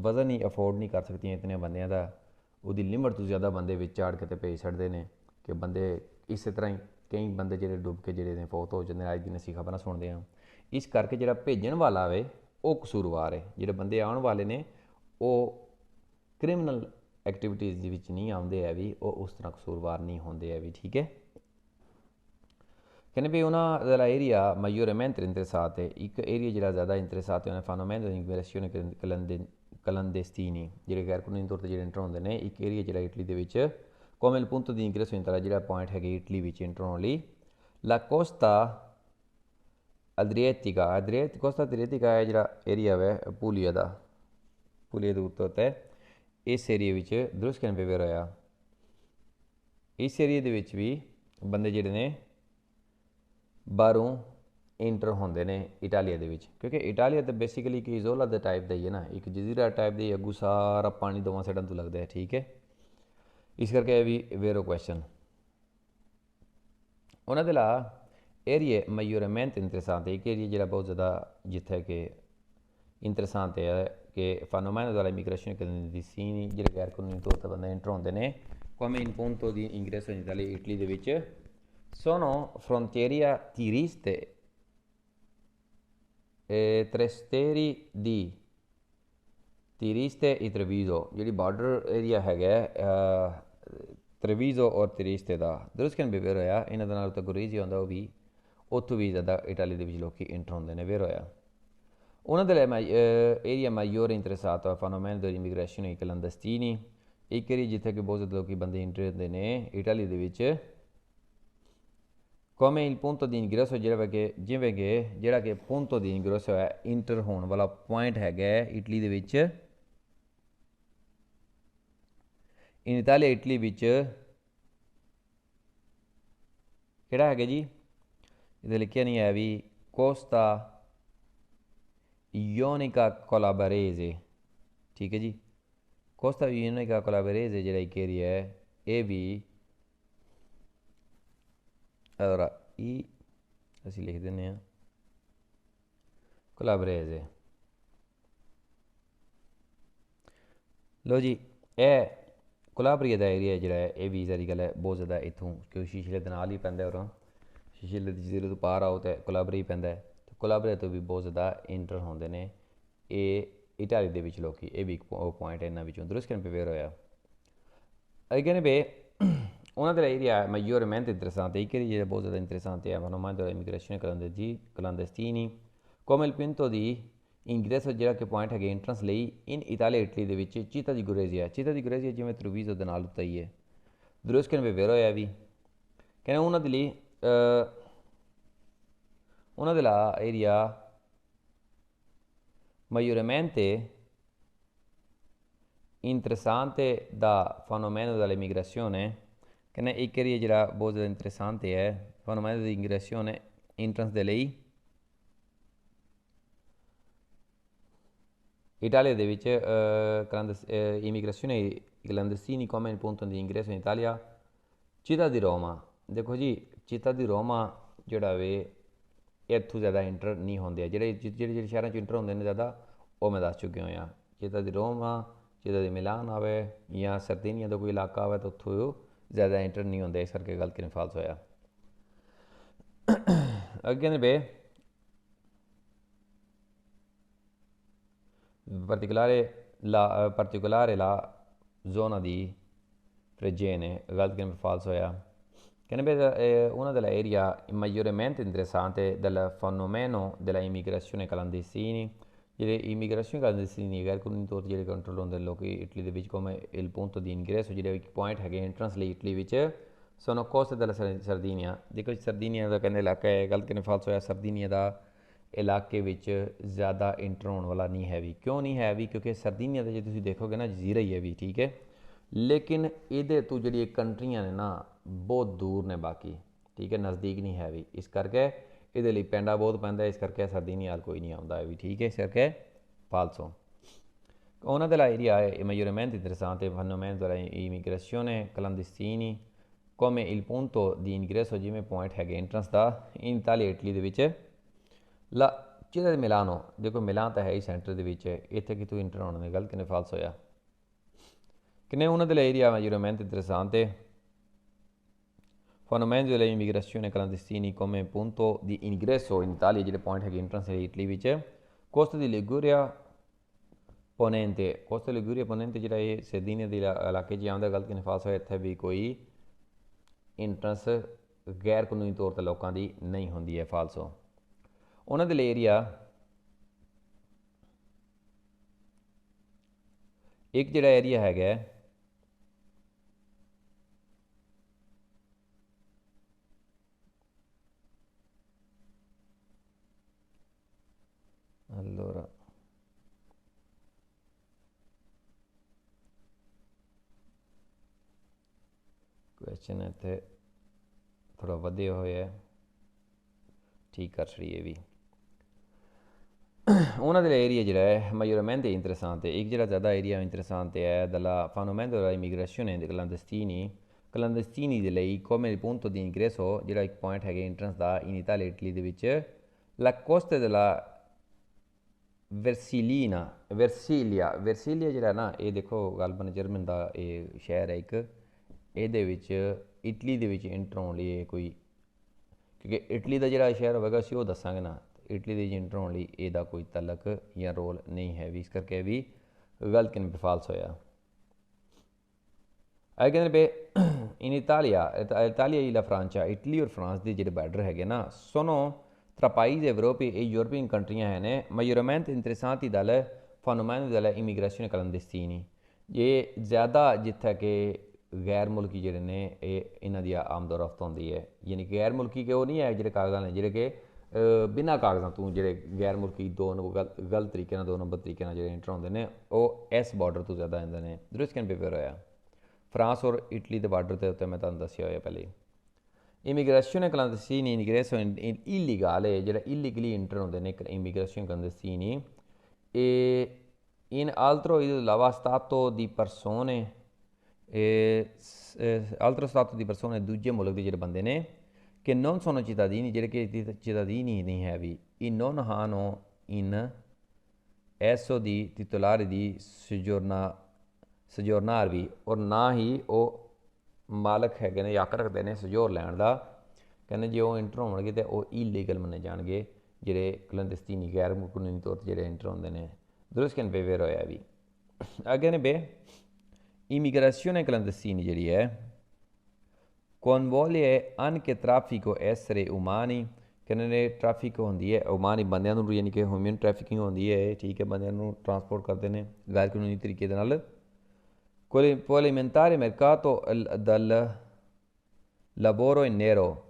ਵਜ਼ਨ ਹੀ ਅਫੋਰਡ ਨਹੀਂ ਕਰ ਸਕਦੀਆਂ ਇਤਨੇ ਬੰਦਿਆਂ ਦਾ, ਉਹਦੀ ਲਿਮਟ ਤੋਂ ਜ਼ਿਆਦਾ ਬੰਦੇ ਵਿੱਚ ਚਾੜ ਕੇ ਤੇ ਭੇਜ ਛੱਡਦੇ ਨੇ ਕਿ ਬੰਦੇ ਇਸੇ ਤਰ੍ਹਾਂ ਹੀ ਕਈ ਬੰਦੇ ਜਿਹੜੇ ਡੁੱਬ ਕੇ ਜਿਹੜੇ ਨੇ ਫੌਤ ਹੋ ਜਾਂਦੇ ਨੇ। ਅੱਜ ਦੀ ਅਸੀਂ ਖਬਰਾਂ ਸੁਣਦੇ ਹਾਂ। ਇਸ ਕਰਕੇ ਜਿਹੜਾ ਭੇਜਣ ਵਾਲਾ ਵੇ ਉਹ ਕਸੂਰਵਾਰ ਹੈ। ਜਿਹੜੇ ਬੰਦੇ ਆਉਣ ਵਾਲੇ ਨੇ ਉਹ ਕ੍ਰਿਮੀਨਲ ਐਕਟੀਵਿਟੀਜ਼ ਦੇ ਵਿੱਚ ਨਹੀਂ ਆਉਂਦੇ ਹੈ ਵੀ, ਉਹ ਉਸ ਤਰ੍ਹਾਂ ਕਸੂਰਵਾਰ ਨਹੀਂ ਹੁੰਦੇ ਹੈ ਵੀ। ਠੀਕ ਹੈ, ਕਹਿੰਦੇ ਵੀ ਉਹਨਾਂ ਦਾ ਏਰੀਆ maggiormente interessato ਹੈ। ਇੱਕ ਏਰੀਆ ਜਿਹੜਾ ਜ਼ਿਆਦਾ ਇੰਟਰਸਾਤ ਹੈ fenomeno di immigrazione clandestini, ਜਿਹੜੇ ਗੈਰ ਕਾਨੂੰਨੀ ਤੌਰ 'ਤੇ ਜਿਹੜੇ ਇੰਟਰ ਹੁੰਦੇ ਨੇ। ਇੱਕ ਏਰੀਆ ਜਿਹੜਾ ਇਟਲੀ ਦੇ ਵਿੱਚ come il punto di ingresso in Italia, ਜਿਹੜਾ ਪੁਆਇੰਟ ਹੈਗੇ ਇਟਲੀ ਵਿੱਚ ਇੰਟਰ ਹੋਣ ਲਈ। la costa adriatica, ਕੋਸਟਾ ਅਦਰੀਆਟਿਕਾ ਹੈ ਜਿਹੜਾ ਏਰੀਆ ਹੈ ਪੂਲੀਆ ਦੇ ਉੱਤੇ, ਇਸ ਏਰੀਏ ਵਿੱਚ ਦਰੁਸਕਨ ਪੇਵੇਰ ਹੋਇਆ। ਇਸ ਏਰੀਏ ਦੇ ਵਿੱਚ ਵੀ ਬੰਦੇ ਜਿਹੜੇ ਨੇ ਬਾਹਰੋਂ ਇੰਟਰ ਹੁੰਦੇ ਨੇ ਇਟਾਲੀਆ ਦੇ ਵਿੱਚ, ਕਿਉਂਕਿ ਇਟਾਲੀਆ ਤਾਂ ਬੇਸਿਕਲੀ ਇੱਕ ਇਜ਼ੋਲਾ ਦੇ ਟਾਈਪ ਦਾ ਹੀ ਹੈ ਨਾ, ਇੱਕ ਜਜ਼ੀਰਾ ਟਾਈਪ ਦੀ, ਅੱਗੂ ਸਾਰਾ ਪਾਣੀ ਦੋਵਾਂ ਸਾਈਡਾਂ ਤੋਂ ਲੱਗਦਾ ਹੈ। ਠੀਕ ਹੈ, ਇਸ ਕਰਕੇ ਇਹ ਵੀ ਵੇਰੋ ਕੁਐਸਚਨ। ਉਹਨਾਂ ਦੇ ਲਾ ਏਰੀਏ maggiormente interessante, ਇੱਕ ਏਰੀਆ ਜਿਹੜਾ ਬਹੁਤ ਜ਼ਿਆਦਾ ਜਿੱਥੇ ਕਿ ਇੰਟਰਸੈਂਟ ਹੈ ਕਿ fenomeno della immigrazione clandestina, ਜਿਹੜੇ ਗੈਰ ਕਾਨੂੰਨੀ ਤੌਰ 'ਤੇ ਬੰਦੇ ਇੰਟਰ ਹੁੰਦੇ ਨੇ। come in punto di ingresso in Italia, Italy ਦੇ ਵਿੱਚ sono frontiera Trieste e Trastevere di Trieste e Treviso, ਜਿਹੜੀ ਬਾਰਡਰ ਏਰੀਆ ਹੈਗਾ ਤ੍ਰੇਵੀਜ਼ੋ ਔਰ ਤ੍ਰਿਸਤੇ ਦਾ, ਦਰੁਸਕਨ ਵੀ ਵੇਰ ਹੋਇਆ। ਇਹਨਾਂ ਦੇ ਨਾਲ ਤਾਂ ਗੁਰੇਜ਼ੀ ਆਉਂਦਾ, ਉਹ ਵੀ ਉੱਥੋਂ ਵੀ ਜ਼ਿਆਦਾ ਇਟਾਲੀ ਦੇ ਵਿੱਚ ਲੋਕ ਇੰਟਰ ਹੁੰਦੇ ਨੇ, ਵੇਰ ਹੋਇਆ। ਉਹਨਾਂ ਦੇ ਲਈ area maggiore interessato al fenomeno dell'immigrazione clandestini, ਇੱਕ ਏਰੀਆ ਜਿੱਥੇ ਕਿ ਬਹੁਤ ਜ਼ਿਆਦਾ ਲੋਕ ਬੰਦੇ ਇੰਟਰ ਹੁੰਦੇ ਨੇ ਇਟਾਲੀ ਦੇ ਵਿੱਚ। come il punto di ingresso, ਜਿਵੇਂ ਕਿ ਜਿਹੜਾ ਕਿ punto di ingresso ਹੈ, ਇੰਟਰ ਹੋਣ ਵਾਲਾ ਪੁਆਇੰਟ ਹੈਗਾ ਇਟਲੀ ਦੇ ਵਿੱਚ। ਇਨ ਇਟਾਲੀਆ, ਇਟਲੀ ਵਿੱਚ ਕਿਹੜਾ ਹੈਗਾ ਜੀ, ਇਹਦੇ ਲਿਖਿਆ ਨਹੀਂ ਹੈ ਵੀ ਕੋਸਟਾ ionica calabrese। ਠੀਕ ਹੈ ਜੀ, ਕੋਸਟਾ ionica calabrese ਜਿਹੜਾ ਇੱਕ ਏਰੀਆ ਹੈ, ਇਹ ਵੀ allora ਅਸੀਂ ਲਿਖ ਦਿੰਦੇ ਹਾਂ calabrese। ਲਓ ਜੀ, ਇਹ ਕੋਲਾਬਰੀਆ ਦਾ ਏਰੀਆ ਜਿਹੜਾ ਹੈ, ਇਹ ਵੀ ਸਾਰੀ ਗੱਲ ਹੈ ਬਹੁਤ ਜ਼ਿਆਦਾ ਇੱਥੋਂ, ਕਿਉਂਕਿ ਸ਼ੀਸ਼ੇ ਦੇ ਨਾਲ ਹੀ ਪੈਂਦਾ, ਔਰ ਸ਼ੀਸ਼ੇ ਦੇ ਜਜ਼ੀਰੇ ਤੋਂ ਪਾਰ ਆਓ ਤਾਂ ਕੋਲਾਬਰੀਆ ਹੀ ਪੈਂਦਾ ਹੈ। ਅਤੇ ਕੋਲਾਬਰੀਆ ਤੋਂ ਵੀ ਬਹੁਤ ਜ਼ਿਆਦਾ ਇੰਟਰ ਹੁੰਦੇ ਨੇ ਇਹ ਇਟਾਲੀ ਦੇ ਵਿੱਚ ਲੋਕ। ਇਹ ਵੀ ਇੱਕ ਉਹ ਪੁਆਇੰਟ ਇਹਨਾਂ ਵਿੱਚੋਂ ਦਰੁਸਕਨ ਪੇਵੇਰ ਹੋਇਆ। ਕਹਿੰਦੇ ਵੀ ਉਹਨਾਂ ਦਾ ਏਰੀਆ maggiormente interessante, ਇੱਕ ਏਰੀਆ ਜਿਹੜਾ ਬਹੁਤ ਜ਼ਿਆਦਾ ਇੰਟਰਸੈਂਟ ਹੈ fenomeno della immigrazione clandestini, come il punto di ingresso, ਜਿਹੜਾ ਕਿ ਪੁਆਇੰਟ ਹੈਗੇ ਇੰਟਰੈਂਸ ਲਈ ਇਨ ਇਟਾਲੀਆ, ਇਟਲੀ ਦੇ ਵਿੱਚ। ਚੀਤਾ ਦੀ ਗੁਰੇਜ਼ੀਆ, ਜਿਵੇਂ ਤਰਵੀਜ਼ੋ ਦੇ ਨਾਲ ਉੱਤਾ ਹੀ ਹੈ, ਦਰੁਸਕਨ ਪੇਵੇਰ ਹੋਇਆ ਵੀ। ਕਹਿੰਦੇ ਉਹਨਾਂ ਦੇ ਲਈ ਉਹਨਾਂ ਦੇ ਲਾ area maggiormente interessante da fenomeno dell'immigrazione, ਕਹਿੰਦੇ ਇੱਕ ਏਰੀਆ ਜਿਹੜਾ ਬਹੁਤ ਜ਼ਿਆਦਾ ਇੰਟਰਸੈਂਟ ਹੈ fenomeno di immigrazione ਇੰਟਰੈਂਸ ਦੇ ਲਈ ਇਟਾਲੀਆ ਦੇ ਵਿੱਚ। immigrazione clandestini come il punto di ingresso in Italia, città di Roma। ਦੇਖੋ ਜੀ, ਚਿਤਾ ਦੀ ਰੋਮਾ ਜਿਹੜਾ ਵੇ ਇੱਥੋਂ ਜ਼ਿਆਦਾ ਇੰਟਰ ਨਹੀਂ ਹੁੰਦੇ ਆ। ਜਿਹੜੇ ਸ਼ਹਿਰਾਂ 'ਚ ਇੰਟਰ ਹੁੰਦੇ ਨੇ ਜ਼ਿਆਦਾ, ਉਹ ਮੈਂ ਦੱਸ ਚੁੱਕਿਆ ਹੋਇਆ। ਚਿਤਾ ਦੀ ਰੋਮਾ, ਚਿਤਾ ਦੀ ਮਿਲਾਨ ਆਵੇ ਜਾਂ ਸਰਦੀਨੀਆ ਦਾ ਕੋਈ ਇਲਾਕਾ ਆਵੇ ਤਾਂ ਉੱਥੋਂ ਜ਼ਿਆਦਾ ਇੰਟਰ ਨਹੀਂ ਹੁੰਦੇ, ਇਸ ਕਰਕੇ ਗਲਤ ਕਿਵੇਂ ਫਾਲਸ ਹੋਇਆ। ਅੱਗੇ ਨੇ ਬੇ particolare la zona di Fregene, ਗਲਤ ਕਿਵੇਂ ਫਾਲਸ ਹੋਇਆ। ਕਹਿੰਦੇ una della area maggiormente interessante del fenomeno della immigrazione clandestini, ਜਿਹੜੇ ਇਮੀਗ੍ਰੇਸ਼ਨ ਕਲਾਂਡੈਸਟੀਨੀ ਗੈਰ ਕਾਨੂੰਨੀ ਤੌਰ 'ਤੇ ਜਿਹੜੇ ਕੰਟਰੋਲ ਹੁੰਦੇ ਲੋਕ ਇਟਲੀ ਦੇ ਵਿੱਚ। come il punto di ingresso, ਜਿਹੜੇ ਇੱਕ ਪੁਆਇੰਟ ਹੈਗੇ ਇੰਟਰੈਂਸ ਲਈ ਇਟਲੀ ਵਿੱਚ, sono coste della Sardinia। ਦੇਖੋ ਸਰਦੀਨੀਆ ਦਾ ਕਹਿੰਦੇ ਇਲਾਕਾ ਹੈ, ਗਲਤ ਕਿਵੇਂ ਫਾਲਸ ਹੋਇਆ। ਸਰਦੀਨੀਆ ਦਾ ਇਲਾਕੇ ਵਿੱਚ ਜ਼ਿਆਦਾ ਇੰਟਰ ਹੋਣ ਵਾਲਾ ਨਹੀਂ ਹੈ ਵੀ। ਕਿਉਂ ਨਹੀਂ ਹੈ ਵੀ? ਕਿਉਂਕਿ ਸਰਦੀਨੀਆ ਦਾ ਜੇ ਤੁਸੀਂ ਦੇਖੋਗੇ ਨਾ, ਜਜ਼ੀਰਾ ਹੀ ਹੈ ਵੀ, ਠੀਕ ਹੈ, ਲੇਕਿਨ ਇਹਦੇ ਤੋਂ ਜਿਹੜੀਆਂ ਕੰਟਰੀਆਂ ਨੇ ਨਾ ਬਹੁਤ ਦੂਰ ਨੇ ਬਾਕੀ, ਠੀਕ ਹੈ, ਨਜ਼ਦੀਕ ਨਹੀਂ ਹੈ ਵੀ। ਇਸ ਕਰਕੇ ਇਹਦੇ ਲਈ ਪੈਂਡਾ ਬਹੁਤ ਪੈਂਦਾ, ਇਸ ਕਰਕੇ ਸਰਦੀਨੀਆ ਹਾਲ ਕੋਈ ਨਹੀਂ ਆਉਂਦਾ ਵੀ, ਠੀਕ ਹੈ, ਇਸ ਕਰਕੇ ਫਾਲਸੋ। Una delle aree maggiormente interessanti fenomeno della immigrazione clandestini come il punto di ingresso ਜਿਵੇਂ ਪੁਆਇੰਟ ਹੈਗੇ entrance the in Italia Italy ਦੇ ਵਿੱਚ ਲਾ ਜ਼ਿਲ੍ਹਾ ਦੇ ਮਿਲਾਨੋ ਦੇਖੋ ਮਿਲਾਨ ਤਾਂ ਹੈ ਹੀ ਸੈਂਟਰ ਦੇ ਵਿੱਚ ਇੱਥੇ ਕਿਤੋਂ ਇੰਟਰ ਹੋਣ ਦੀ ਗੱਲ ਕਿਨੇ ਫਾਲਸ ਹੋਇਆ ਕਿਨੇ ਉਹਨਾਂ ਦੇ area maggiormente interessante fenomeno della immigrazione clandestini come punto di ingresso in Italia ਜਿਹੜੇ ਪੁਆਇੰਟ ਹੈਗੇ entrance ਹੈ ਇਟਲੀ ਵਿੱਚ ਕੋਸਟਾ ਦੀ ਲਿਗੂਰੀਆ ਪੋਨੈਂਟੇ ਕੋਸਟਾ ਲਿਗੂਰੀਆ ਪੋਨੈਂਟੇ ਜਿਹੜਾ ਇਹ ਸਰਦੀਨੀਆ ਦੇ ਇਲਾਕੇ 'ਚ ਆਉਂਦਾ ਗਲਤ ਕਿਨੇ ਫਾਲਸ ਹੋਇਆ ਇੱਥੇ ਵੀ ਕੋਈ ਇੰਟਰੈਂਸ ਗੈਰ ਕਾਨੂੰਨੀ ਤੌਰ 'ਤੇ ਲੋਕਾਂ ਦੀ ਨਹੀਂ ਹੁੰਦੀ ਹੈ ਫਾਲਸੋ ਉਹਨਾਂ ਦੇ ਲਈ ਏਰੀਆ ਇੱਕ ਜਿਹੜਾ ਏਰੀਆ ਹੈਗਾ allora क्वेश्चन ਇੱਥੇ ਥੋੜ੍ਹਾ ਵਧੇ ਹੋਏ ਹੈ ਠੀਕ ਕਰ ਛੜੀਏ ਵੀ ਉਹਨਾਂ ਦੇ ਏਰੀਆ ਜਿਹੜਾ ਹੈ maggiormente interessante ਇੱਕ ਜਿਹੜਾ ਜ਼ਿਆਦਾ area interessante è dalla fenomeno della immigrazione clandestini ਦੇ ਲਈ come il punto di ingresso ਜਿਹੜਾ ਇੱਕ ਪੁਆਇੰਟ ਹੈਗਾ entrance the in Italia Italy ਦੇ ਵਿੱਚ la costa della versilia ਜਿਹੜਾ ਨਾ ਇਹ ਦੇਖੋ ਗਲਬਨ ਜਰਮਨ ਦਾ ਇਹ ਸ਼ਹਿਰ ਹੈ ਇੱਕ ਇਹਦੇ ਵਿੱਚ ਇਟਲੀ ਦੇ ਵਿੱਚ ਇੰਟਰ ਹੋਣ ਲਈ ਇਹ ਕੋਈ ਕਿਉਂਕਿ ਇਟਲੀ ਦਾ ਜਿਹੜਾ ਸ਼ਹਿਰ ਹੋਵੇਗਾ ਅਸੀਂ ਉਹ ਦੱਸਾਂਗੇ ਨਾ ਇਟਲੀ ਦੇ ਵਿੱਚ ਇੰਟਰ ਹੋਣ ਲਈ ਇਹਦਾ ਕੋਈ ਤਲਕ ਜਾਂ ਰੋਲ ਨਹੀਂ ਹੈ ਵੀ ਇਸ ਕਰਕੇ ਵੀ ਗਲਤ ਕਿਨ ਫਾਲਸ ਹੋਇਆ ਇਹ ਕਹਿੰਦੇ ਪਏ ਇਨ ਇਟਾਲੀਆ e la Francia ਇਟਲੀ ਔਰ ਫਰਾਂਸ ਦੇ ਜਿਹੜੇ ਬਾਰਡਰ ਹੈਗੇ ਨਾ sono tra paesi europei e European ਕੰਟਰੀਆਂ ਹੈ ਨੇ maggiormente interessanti dal fenomeno della immigrazione clandestini ਇਹ ਜ਼ਿਆਦਾ ਜਿੱਥੇ ਕਿ ਗੈਰ ਮੁਲਕੀ ਜਿਹੜੇ ਨੇ ਇਹ ਇਹਨਾਂ ਦੀ ਆਮਦ ਰਫਤ ਹੁੰਦੀ ਹੈ ਯਾਨੀ ਕਿ ਗੈਰ ਮੁਲਕੀ ਕਿ ਉਹ ਨਹੀਂ ਹੈ ਜਿਹੜੇ ਕਾਗਜ਼ਾਂ ਨੇ ਜਿਹੜੇ ਕਿ ਬਿਨਾਂ ਕਾਗਜ਼ਾਂ ਤੋਂ ਜਿਹੜੇ ਗੈਰ ਮੁਲਕੀ ਗਲਤ ਤਰੀਕੇ ਨਾਲ 2 ਨੰਬਰ ਤਰੀਕੇ ਨਾਲ ਜਿਹੜੇ ਇੰਟਰ ਹੁੰਦੇ ਨੇ ਉਹ ਇਸ ਬਾਰਡਰ ਤੋਂ ਜ਼ਿਆਦਾ ਆਉਂਦੇ ਨੇ ਦਰੁਸਤ ਕੈਨ ਪੇਪਰ ਹੋਇਆ ਫਰਾਂਸ ਔਰ ਇਟਲੀ ਦੇ ਬਾਰਡਰ ਦੇ ਉੱਤੇ ਮੈਂ ਤੁਹਾਨੂੰ ਦੱਸਿਆ ਹੋਇਆ ਪਹਿਲੇ immigrazione clandestina ingresso illegale ਜਿਹੜਾ illegally ਇੰਟਰ ਹੁੰਦੇ ਨੇ immigrazione clandestini e in altro ਇਹਦੇ ਇਲਾਵਾ stato di persone altro stato di persone ਦੂਜੇ ਮੁਲਕ ਦੇ ਜਿਹੜੇ ਬੰਦੇ ਨੇ che non sono cittadini ਜਿਹੜੇ ਕਿ cittadini ਨਹੀਂ ਹੈ ਵੀ e non hanno in esso di titolare di soggiornarvi ਔਰ ਨਾ ਹੀ ਉਹ ਮਾਲਕ ਹੈਗੇ ਨੇ ਯੱਕ ਰੱਖਦੇ ਨੇ ਸਜੋਰ ਲੈਣ ਦਾ ਕਹਿੰਦੇ ਜੇ ਉਹ ਇੰਟਰ ਹੋਣਗੇ ਤਾਂ ਉਹ ਇਲੀਗਲ ਮੰਨੇ ਜਾਣਗੇ ਜਿਹੜੇ ਕਲੰਦਸਤੀਨੀ ਗੈਰ ਕਾਨੂੰਨੀ ਤੌਰ 'ਤੇ ਜਿਹੜੇ ਇੰਟਰ ਹੁੰਦੇ ਨੇ ਦਰੁਸਤ ਕੈਨ ਪੇਪਰ ਹੋਇਆ ਵੀ ਅੱਗੇ ਨੇ ਬੇ immigrazione clandestina ਜਿਹੜੀ ਹੈ convoglio anche traffico esseri umani ਕਹਿੰਦੇ ਟ੍ਰੈਫਿਕ ਹੁੰਦੀ ਹੈ ਉਮਾਨੀ ਬੰਦਿਆਂ ਨੂੰ ਯਾਨੀ ਕਿ ਹਿਊਮਨ ਟ੍ਰੈਫਿਕਿੰਗ ਹੁੰਦੀ ਹੈ ਠੀਕ ਹੈ ਬੰਦਿਆਂ ਨੂੰ ਟਰਾਂਸਪੋਰਟ ਕਰਦੇ ਨੇ ਗੈਰ ਕਾਨੂੰਨੀ ਤਰੀਕੇ ਦੇ ਨਾਲ può alimentare il mercato dal lavoro in nero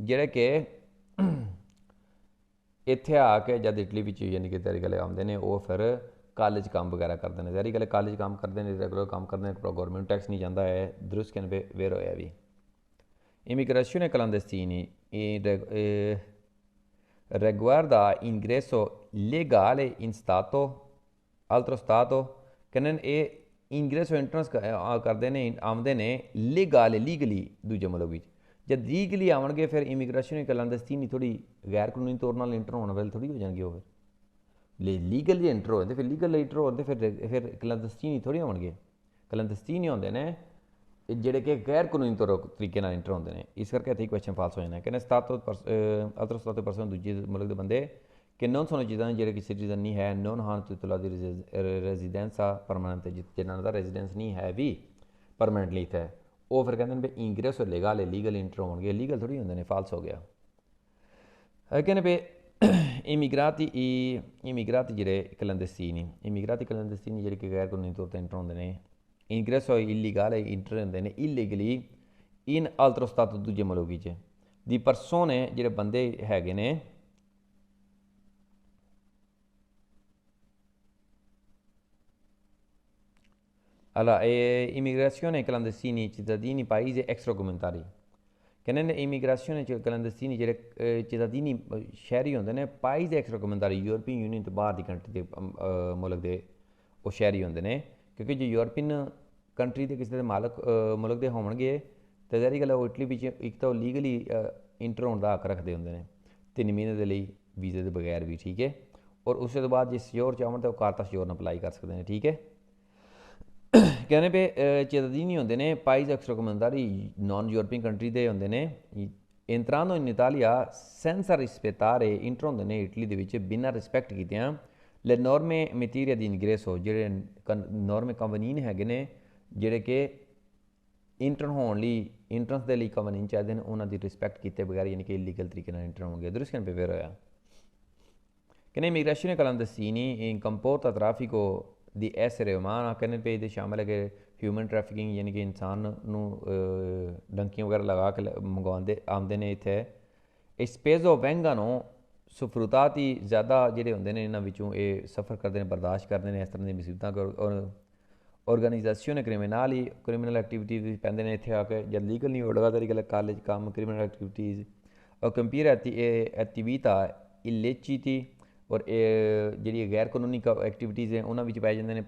ਜਿਹੜੇ ਕਿ ਇੱਥੇ ਆ ਕੇ ਜਦ ਇਟਲੀ ਵਿੱਚ ਯਾਨੀ ਕਿ ਤੇਰੇ ਗਲੇ ਆਉਂਦੇ ਨੇ ਉਹ ਫਿਰ ਕਾਲਜ ਕੰਮ ਵਗੈਰਾ ਕਰਦੇ ਨੇ ਤੇਰੀ ਗਲੇ ਕਾਲਜ ਕੰਮ ਕਰਦੇ ਨੇ ਰੈਗੂਲਰ ਕੰਮ ਕਰਦੇ ਨੇ ਗੌਰਮੈਂਟ ਟੈਕਸ ਨਹੀਂ ਜਾਂਦਾ ਹੈ ਦਰੁਸਤ ਕੈਨ ਵੇਰ ਹੋਇਆ ਵੀ immigrazione clandestina riguarda ingresso legale in stato altro stato ਕਹਿੰਦੇ ਇਹ ਇੰਗਰੈਸ ਐਂਟਰੈਂਸ ਕਰਦੇ ਨੇ ਆਉਂਦੇ ਨੇ ਲੀਗਲੀ ਦੂਜੇ ਮੁਲਕ ਵਿੱਚ ਜਦ ਲੀਗਲੀ ਆਉਣਗੇ ਫਿਰ ਇਮੀਗ੍ਰੇਸ਼ਨ ਕਲੰਦਸਤੀਨੀ ਥੋੜ੍ਹੀ ਗੈਰ ਕਾਨੂੰਨੀ ਤੌਰ ਨਾਲ ਇੰਟਰ ਹੋਣ ਵਾਲੇ ਥੋੜ੍ਹੀ ਹੋ ਜਾਣਗੇ ਉਹ ਫਿਰ ਲੀਗਲ ਜੇ ਇੰਟਰ ਹੋਏ ਫਿਰ ਲੀਗਲ ਇੰਟਰ ਹੋਣ ਫਿਰ ਕਲੰਦਸਤੀਨੀ ਥੋੜ੍ਹੀ ਹੋਣਗੇ ਕਲੰਦਸਤੀਨੀ ਹੁੰਦੇ ਨੇ ਜਿਹੜੇ ਕਿ ਗੈਰ ਕਾਨੂੰਨੀ ਤਰੀਕੇ ਨਾਲ ਇੰਟਰ ਹੁੰਦੇ ਨੇ ਇਸ ਕਰਕੇ ਇੱਥੇ ਕੁਐਸਚਨ ਫਾਲਸ ਹੋ ਜਾਣਾ ਕਹਿੰਦੇ 7% ਦੂਜੇ ਮੁਲਕ ਦੇ ਬੰਦੇ ਕਿ non sono cittadini ਜਿਹੜੇ ਕਿ ਸਿਟੀਜ਼ਨ ਨਹੀਂ ਹੈ non hanno titolo di residenza permanente ਜਿਨ੍ਹਾਂ ਦਾ ਰੈਜ਼ੀਡੈਂਸ ਨਹੀਂ ਹੈ ਵੀ ਪਰਮਾਨੈਂਟਲੀ ਇੱਥੇ ਉਹ ਫਿਰ ਕਹਿੰਦੇ ਨੇ ਵੀ ਇੰਗਰੈਸ ਲੀਗਲ ਲੀਗਲ ਇੰਟਰ ਹੋਣਗੇ ਲੀਗਲ ਥੋੜ੍ਹੀ ਹੁੰਦੇ ਨੇ ਫਾਲਸ ਹੋ ਗਿਆ ਕਹਿੰਦੇ ਵੀ immigrati ਜਿਹੜੇ ਕਲੰਦਸਤੀਨੀ ਜਿਹੜੇ ਕਿ ਗੈਰ ਕਾਨੂੰਨੀ ਤੌਰ 'ਤੇ ਇੰਟਰ ਹੁੰਦੇ ਨੇ ingresso illegale ਇੰਟਰ ਹੁੰਦੇ ਨੇ illegally in altro stato ਦੂਜੇ ਮੁਲਕ ਵਿੱਚ ਦੀ ਪਰਸੋਨੇ ਜਿਹੜੇ ਬੰਦੇ ਹੈਗੇ ਨੇ allora immigrazione clandestini cittadini paesi extracomunitari ਕਹਿੰਦੇ ਨੇ ਇਮੀਗ੍ਰੇਸ਼ਨ ਚ ਕਲੰਦਸਤੀਨੀ ਜਿਹੜੇ ਚਿਤਾਦੀਨੀ ਸ਼ਹਿਰੀ ਹੁੰਦੇ ਨੇ ਪਾਈਜ਼ ਐਕਸਟਰਾਕਮੈਂਟਰੀ ਯੂਰਪੀਅਨ ਯੂਨੀਅਨ ਤੋਂ ਬਾਹਰ ਦੀ ਕੰਟਰੀ ਦੇ ਮੁਲਕ ਦੇ ਉਹ ਸ਼ਹਿਰੀ ਹੁੰਦੇ ਨੇ ਕਿਉਂਕਿ ਜੇ ਯੂਰਪੀਅਨ ਕੰਟਰੀ ਦੇ ਕਿਸੇ ਦੇ ਮੁਲਕ ਦੇ ਹੋਣਗੇ ਤਾਂ ਜ਼ਾਹਰੀ ਗੱਲ ਉਹ ਇਟਲੀ ਵਿੱਚ ਇੱਕ ਤਾਂ ਉਹ ਲੀਗਲੀ ਇੰਟਰ ਹੋਣ ਦਾ ਹੱਕ ਰੱਖਦੇ ਹੁੰਦੇ ਨੇ 3 ਮਹੀਨੇ ਦੇ ਲਈ ਵੀਜ਼ੇ ਦੇ ਬਗੈਰ ਵੀ ਠੀਕ ਹੈ ਔਰ ਉਸ ਤੋਂ ਬਾਅਦ ਜੇ ਸਿਓਰ ਚਾਹਣ ਤਾਂ ਉਹ ਕਾਰਤਾ ਸਿਓਰ ਨਾਲ ਅਪਲਾਈ ਕਰ ਸਕਦੇ ਨੇ ਠੀਕ ਹੈ ਕਹਿੰਦੇ ਪਏ cittadini ਹੁੰਦੇ ਨੇ ਪਾਈਜ਼ extracomunitari non European country ਦੇ ਹੁੰਦੇ ਨੇ entrando in Italia senza rispettare inter ਹੁੰਦੇ ਨੇ ਇਟਲੀ ਦੇ ਵਿੱਚ ਬਿਨਾਂ ਰਿਸਪੈਕਟ ਕੀਤਿਆਂ le norme in materia di ingresso ਜਿਹੜੇ ਨੋਰਮੇ ਕਾਨੂੰਨ ਹੈਗੇ ਨੇ ਜਿਹੜੇ ਕਿ ਇੰਟਰ ਹੋਣ ਲਈ ਇੰਟਰੈਂਸ ਦੇ ਲਈ ਕਾਨੂੰਨ ਚਾਹੀਦੇ ਨੇ ਉਹਨਾਂ ਦੀ ਰਿਸਪੈਕਟ ਕੀਤੇ ਬਗੈਰ ਯਾਨੀ ਕਿ ਇਲੀਗਲ ਤਰੀਕੇ ਨਾਲ ਇੰਟਰ ਹੋਣਗੇ ਦਰੁਸਤ ਕਹਿਣ ਪੇ ਹੋਇਆ che l'immigrazione clandestina comporta traffico di essere umano कहने पे ये शामिल है कि ह्यूमन ट्रैफिकिंग यानी कि इंसान ਨੂੰ ਡੰਕੀਆਂ ਵਗੈਰਾ ਲਗਾ ਕੇ ਮੰਗਵਾਉਂਦੇ ਆਉਂਦੇ ਨੇ ਇੱਥੇ spesso vengono sfruttati ਜ਼ਿਆਦਾ ਜਿਹੜੇ ਹੁੰਦੇ ਨੇ ਇਹਨਾਂ ਵਿੱਚੋਂ ਇਹ ਸਫ਼ਰ ਕਰਦੇ ਨੇ ਬਰਦਾਸ਼ਤ ਕਰਦੇ ਨੇ ਇਸ ਤਰ੍ਹਾਂ ਦੀ ਮੁਸੀਬਤਾਂ ਆਰਗੇਨਾਈਜੇਸ਼ਨ ਕ੍ਰਿਮੀਨਲ ਐਕਟੀਵਿਟੀਜ਼ ਵੀ ਪੈਂਦੇ ਨੇ ਇੱਥੇ ਆ ਕੇ ਜਦ ਲੀਗਲ ਨਹੀਂ ਹੋੜਗਾ ਤਰੀਕੇ ਨਾਲ ਕਾਲਜ ਕੰਮ ਕ੍ਰਿਮੀਨਲ ਐਕਟੀਵਿਟੀਜ਼ ਔਰ ਕੰਪੀਰ ਐਕਟੀਵਿਟà illeciti ਔਰ ਜਿਹੜੀ ਗੈਰ ਕਾਨੂੰਨੀ ਐਕਟੀਵਿਟੀਜ਼ ਹੈ ਉਹਨਾਂ ਵਿੱਚ ਪਾਏ ਜਾਂਦੇ ਨੇ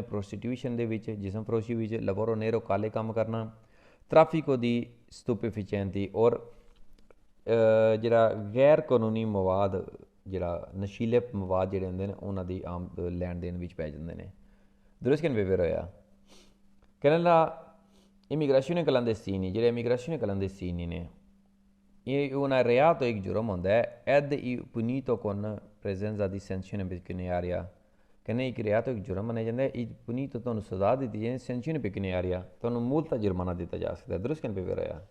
ਪ੍ਰੋਸਟੀਟਿਊਸ਼ਨ ਦੇ ਵਿੱਚ ਜਿਸਮ ਫਰੋਸ਼ੀ ਵਿੱਚ ਲਵੋਰੋ ਨੇਰੋ ਕਾਲੇ ਕੰਮ ਕਰਨਾ ਟ੍ਰੈਫਿਕੋ ਦੀ ਸਟੂਪੀਫੀਸ਼ੈਂਟੀ ਔਰ ਜਿਹੜਾ ਗੈਰ ਕਾਨੂੰਨੀ ਮਵਾਦ ਜਿਹੜਾ ਨਸ਼ੀਲੇ ਮਵਾਦ ਜਿਹੜੇ ਹੁੰਦੇ ਨੇ ਉਹਨਾਂ ਦੀ ਆਮ ਲੈਣ ਦੇਣ ਵਿੱਚ ਪੈ ਜਾਂਦੇ ਨੇ ਦਰੁਸਤ ਕਹਿਣ ਵੇਵਰ ਹੋਇਆ ਕਹਿੰਦਾ ਇਮੀਗ੍ਰੇਸ਼ਨ ਕਲੰਦੇਸਤੀਨੀ ਜਿਹੜੇ ਇਮੀਗ੍ਰੇਸ਼ਨ ਕਲੰਦੇਸਤੀਨੀ ਨੇ ਇਹ un reato ਇੱਕ ਜੁਰਮ ਹੁੰਦਾ ਹੈ ed punito con presenza di sanzione pecuniaria ਕਹਿੰਦੇ ਇੱਕ ਰਿਆਤ ਇੱਕ ਜੁਰਮ ਮੰਨਿਆ ਜਾਂਦਾ ਹੈ ਇਹ ਪੁਨੀਤ ਤੁਹਾਨੂੰ ਸਜ਼ਾ ਦਿੱਤੀ ਜਾਂਦੀ ਸੈਂਕਸ਼ਨ ਪੇਕੂਨੀਆਰੀਆ ਤੁਹਾਨੂੰ ਮੂਲਤਾ ਜੁਰਮਾਨਾ ਦਿੱਤਾ ਜਾ ਸਕਦਾ ਦਰੁਸਤ ਕਹਿਣ ਪੇ ਹੋਇਆ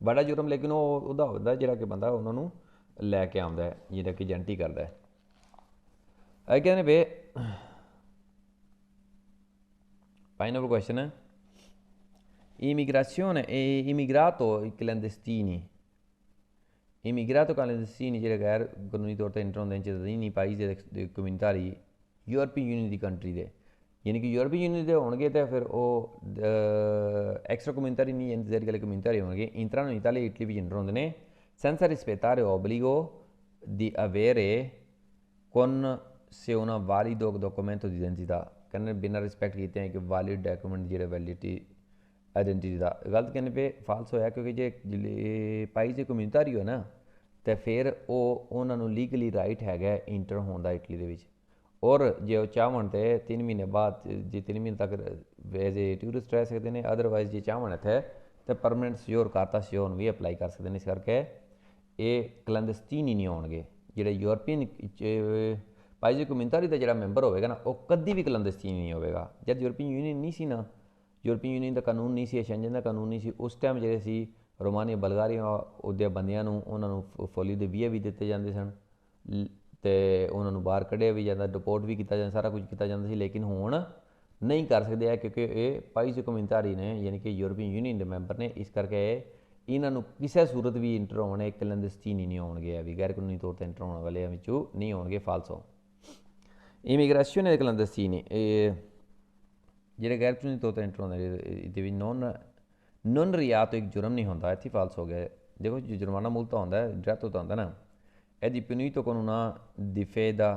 ਬੜਾ ਜੁਰਮ ਲੇਕਿਨ ਉਹ ਉਹਦਾ ਹੁੰਦਾ ਜਿਹੜਾ ਕਿ ਬੰਦਾ ਉਹਨਾਂ ਨੂੰ ਲੈ ਕੇ ਆਉਂਦਾ ਹੈ ਜਿਹੜਾ ਕਿ ਏਜੰਟੀ ਕਰਦਾ ਹੈ ਇਹ ਕਹਿੰਦੇ ਵੇ ਫਾਈਨਲ ਕੁਐਸਚਨ ਹੈ immigrazione e immigrato clandestini ਜਿਹੜੇ ਗੈਰ ਕਾਨੂੰਨੀ ਤੌਰ 'ਤੇ ਇੰਟਰ ਹੁੰਦੇ ਨੇ cittadini ਪਾਈਜ਼ ਦੇ ਕਮਿਊਨਿਟਰੀ ਯੂਰਪੀਅਨ ਯੂਨੀਅਨ ਦੀ ਕੰਟਰੀ ਦੇ ਯਾਨੀ ਕਿ ਯੂਰਪੀਅਨ ਯੂਨੀਅਨ ਦੇ ਹੋਣਗੇ ਤਾਂ ਫਿਰ ਉਹ ਐਕਸਟਰਾ ਕਮਿਊਨਿਟਰੀ ਨਹੀਂ ਯਾਨੀ ਜਿਹੜੀ ਗੱਲ ਕਮਿਊਨਿਟਰੀ ਹੋਣਗੇ ਇੰਟਰਾਨੋ ਇਟਾਲੀ ਇਟਲੀ ਵਿੱਚ ਇੰਟਰ ਹੁੰਦੇ ਨੇ senza rispettare obbligo di avere con se una valido documento di identità ਕਹਿੰਦੇ ਬਿਨਾਂ ਰਿਸਪੈਕਟ ਕੀਤੇ ਕਿ ਵਾਲਿਡ ਡਾਕੂਮੈਂਟ ਜਿਹੜੇ ਵੈਲਿਡਿਟੀ ਆਇਡੈਂਟੀਟੀ ਦਾ ਗਲਤ ਕਹਿੰਦੇ ਪਏ ਫਾਲਸ ਹੋਇਆ ਕਿਉਂਕਿ ਜੇ ਪਾਈ ਜੇ ਕਮਿਊਨਿਟਰੀ ਹੋ ਨਾ ਤਾਂ ਫਿਰ ਉਹਨਾਂ ਨੂੰ ਲੀਗਲੀ ਰਾਈਟ ਹੈਗਾ ਇੰਟਰ ਹੋਣ ਦਾ ਇਟਲੀ ਦੇ ਵਿੱਚ ਔਰ ਜੇ ਉਹ ਚਾਹਣ ਤਾਂ 3 ਮਹੀਨੇ ਬਾਅਦ ਜੇ 3 ਮਹੀਨੇ ਤੱਕ ਐਜ਼ ਏ ਟੂਰਿਸਟ ਰਹਿ ਸਕਦੇ ਨੇ ਅਦਰਵਾਈਜ਼ ਜੇ ਚਾਹਣ ਇੱਥੇ ਤਾਂ ਪਰਮਾਨੈਂਟ ਸਿਓਰ ਕਾਰਤਾ ਸਿਓਰ ਵੀ ਅਪਲਾਈ ਕਰ ਸਕਦੇ ਨੇ ਇਸ ਕਰਕੇ ਇਹ ਕਲੰਦਸਤੀਨੀ ਨਹੀਂ ਹੋਣਗੇ ਜਿਹੜੇ ਯੂਰਪੀਅਨ ਪਾਈ ਜੇ ਕਮਿਊਨਿਟਰੀ ਦਾ ਜਿਹੜਾ ਮੈਂਬਰ ਹੋਵੇਗਾ ਨਾ ਉਹ ਕਦੀ ਵੀ ਕਲੰਦਸਤੀਨੀ ਨਹੀਂ ਹੋਵੇਗਾ ਜਦ ਯੂਰਪੀਅਨ ਯੂਨੀਅਨ ਨਹੀਂ ਸੀ ਨਾ ਯੂਰਪੀਅਨ ਯੂਨੀਅਨ ਦਾ ਕਾਨੂੰਨ ਨਹੀਂ ਸੀ ਸ਼ੈਂਜਨ ਦਾ ਕਾਨੂੰਨ ਨਹੀਂ ਸੀ ਉਸ ਟਾਈਮ ਜਿਹੜੇ ਸੀ ਰੋਮਾਨੀਆ ਬਲਗਾਰੀਆ ਉਹਦੇ ਬੰਦਿਆਂ ਨੂੰ ਉਹਨਾਂ ਨੂੰ ਫੋਲੀ ਦੇ ਵੀਜ਼ੇ ਵੀ ਦਿੱਤੇ ਜਾਂਦੇ ਸਨ ਅਤੇ ਉਹਨਾਂ ਨੂੰ ਬਾਹਰ ਕੱਢਿਆ ਵੀ ਜਾਂਦਾ ਡਿਪੋਰਟ ਵੀ ਕੀਤਾ ਜਾਂਦਾ ਸਾਰਾ ਕੁਝ ਕੀਤਾ ਜਾਂਦਾ ਸੀ ਲੇਕਿਨ ਹੁਣ ਨਹੀਂ ਕਰ ਸਕਦੇ ਹੈ ਕਿਉਂਕਿ ਇਹ ਪਾਈਜ਼ ਕਮਿਊਨਿਟਰੀ ਨੇ ਯਾਨੀ ਕਿ ਯੂਰਪੀਅਨ ਯੂਨੀਅਨ ਦੇ ਮੈਂਬਰ ਨੇ ਇਸ ਕਰਕੇ ਇਹਨਾਂ ਨੂੰ ਕਿਸੇ ਸੂਰਤ ਵੀ ਇੰਟਰ ਹੋਣੇ ਕਲੰਦਸਤੀਨੀ ਨਹੀਂ ਹੋਣਗੇ ਵੀ ਗੈਰ ਕਾਨੂੰਨੀ ਤੌਰ 'ਤੇ ਇੰਟਰ ਹੋਣ ਵਾਲਿਆਂ ਵਿੱਚੋਂ ਨਹੀਂ ਹੋਣਗੇ ਫਾਲਸੋ ਇਮੀਗ੍ਰੇਸ਼ਨ ਕਲੰਦਸਤੀਨੀ ਜਿਹੜੇ ਗੈਰ ਕਾਨੂੰਨੀ ਤੌਰ 'ਤੇ ਇੰਟਰ ਹੁੰਦੇ ਇਹਦੇ ਵਿੱਚ ਨੋਨ ਰਿਆਤ ਇੱਕ ਜੁਰਮ ਨਹੀਂ ਹੁੰਦਾ ਇੱਥੇ ਫਾਲਸ ਹੋ ਗਿਆ ਦੇਖੋ ਜੋ ਜੁਰਮਾਨਾ ਮੁਲਤਾ ਹੁੰਦਾ ਡਰੈਥ ਤਾਂ ਹੁੰਦਾ ਨਾ ਇਹਦੀ punito con una difesa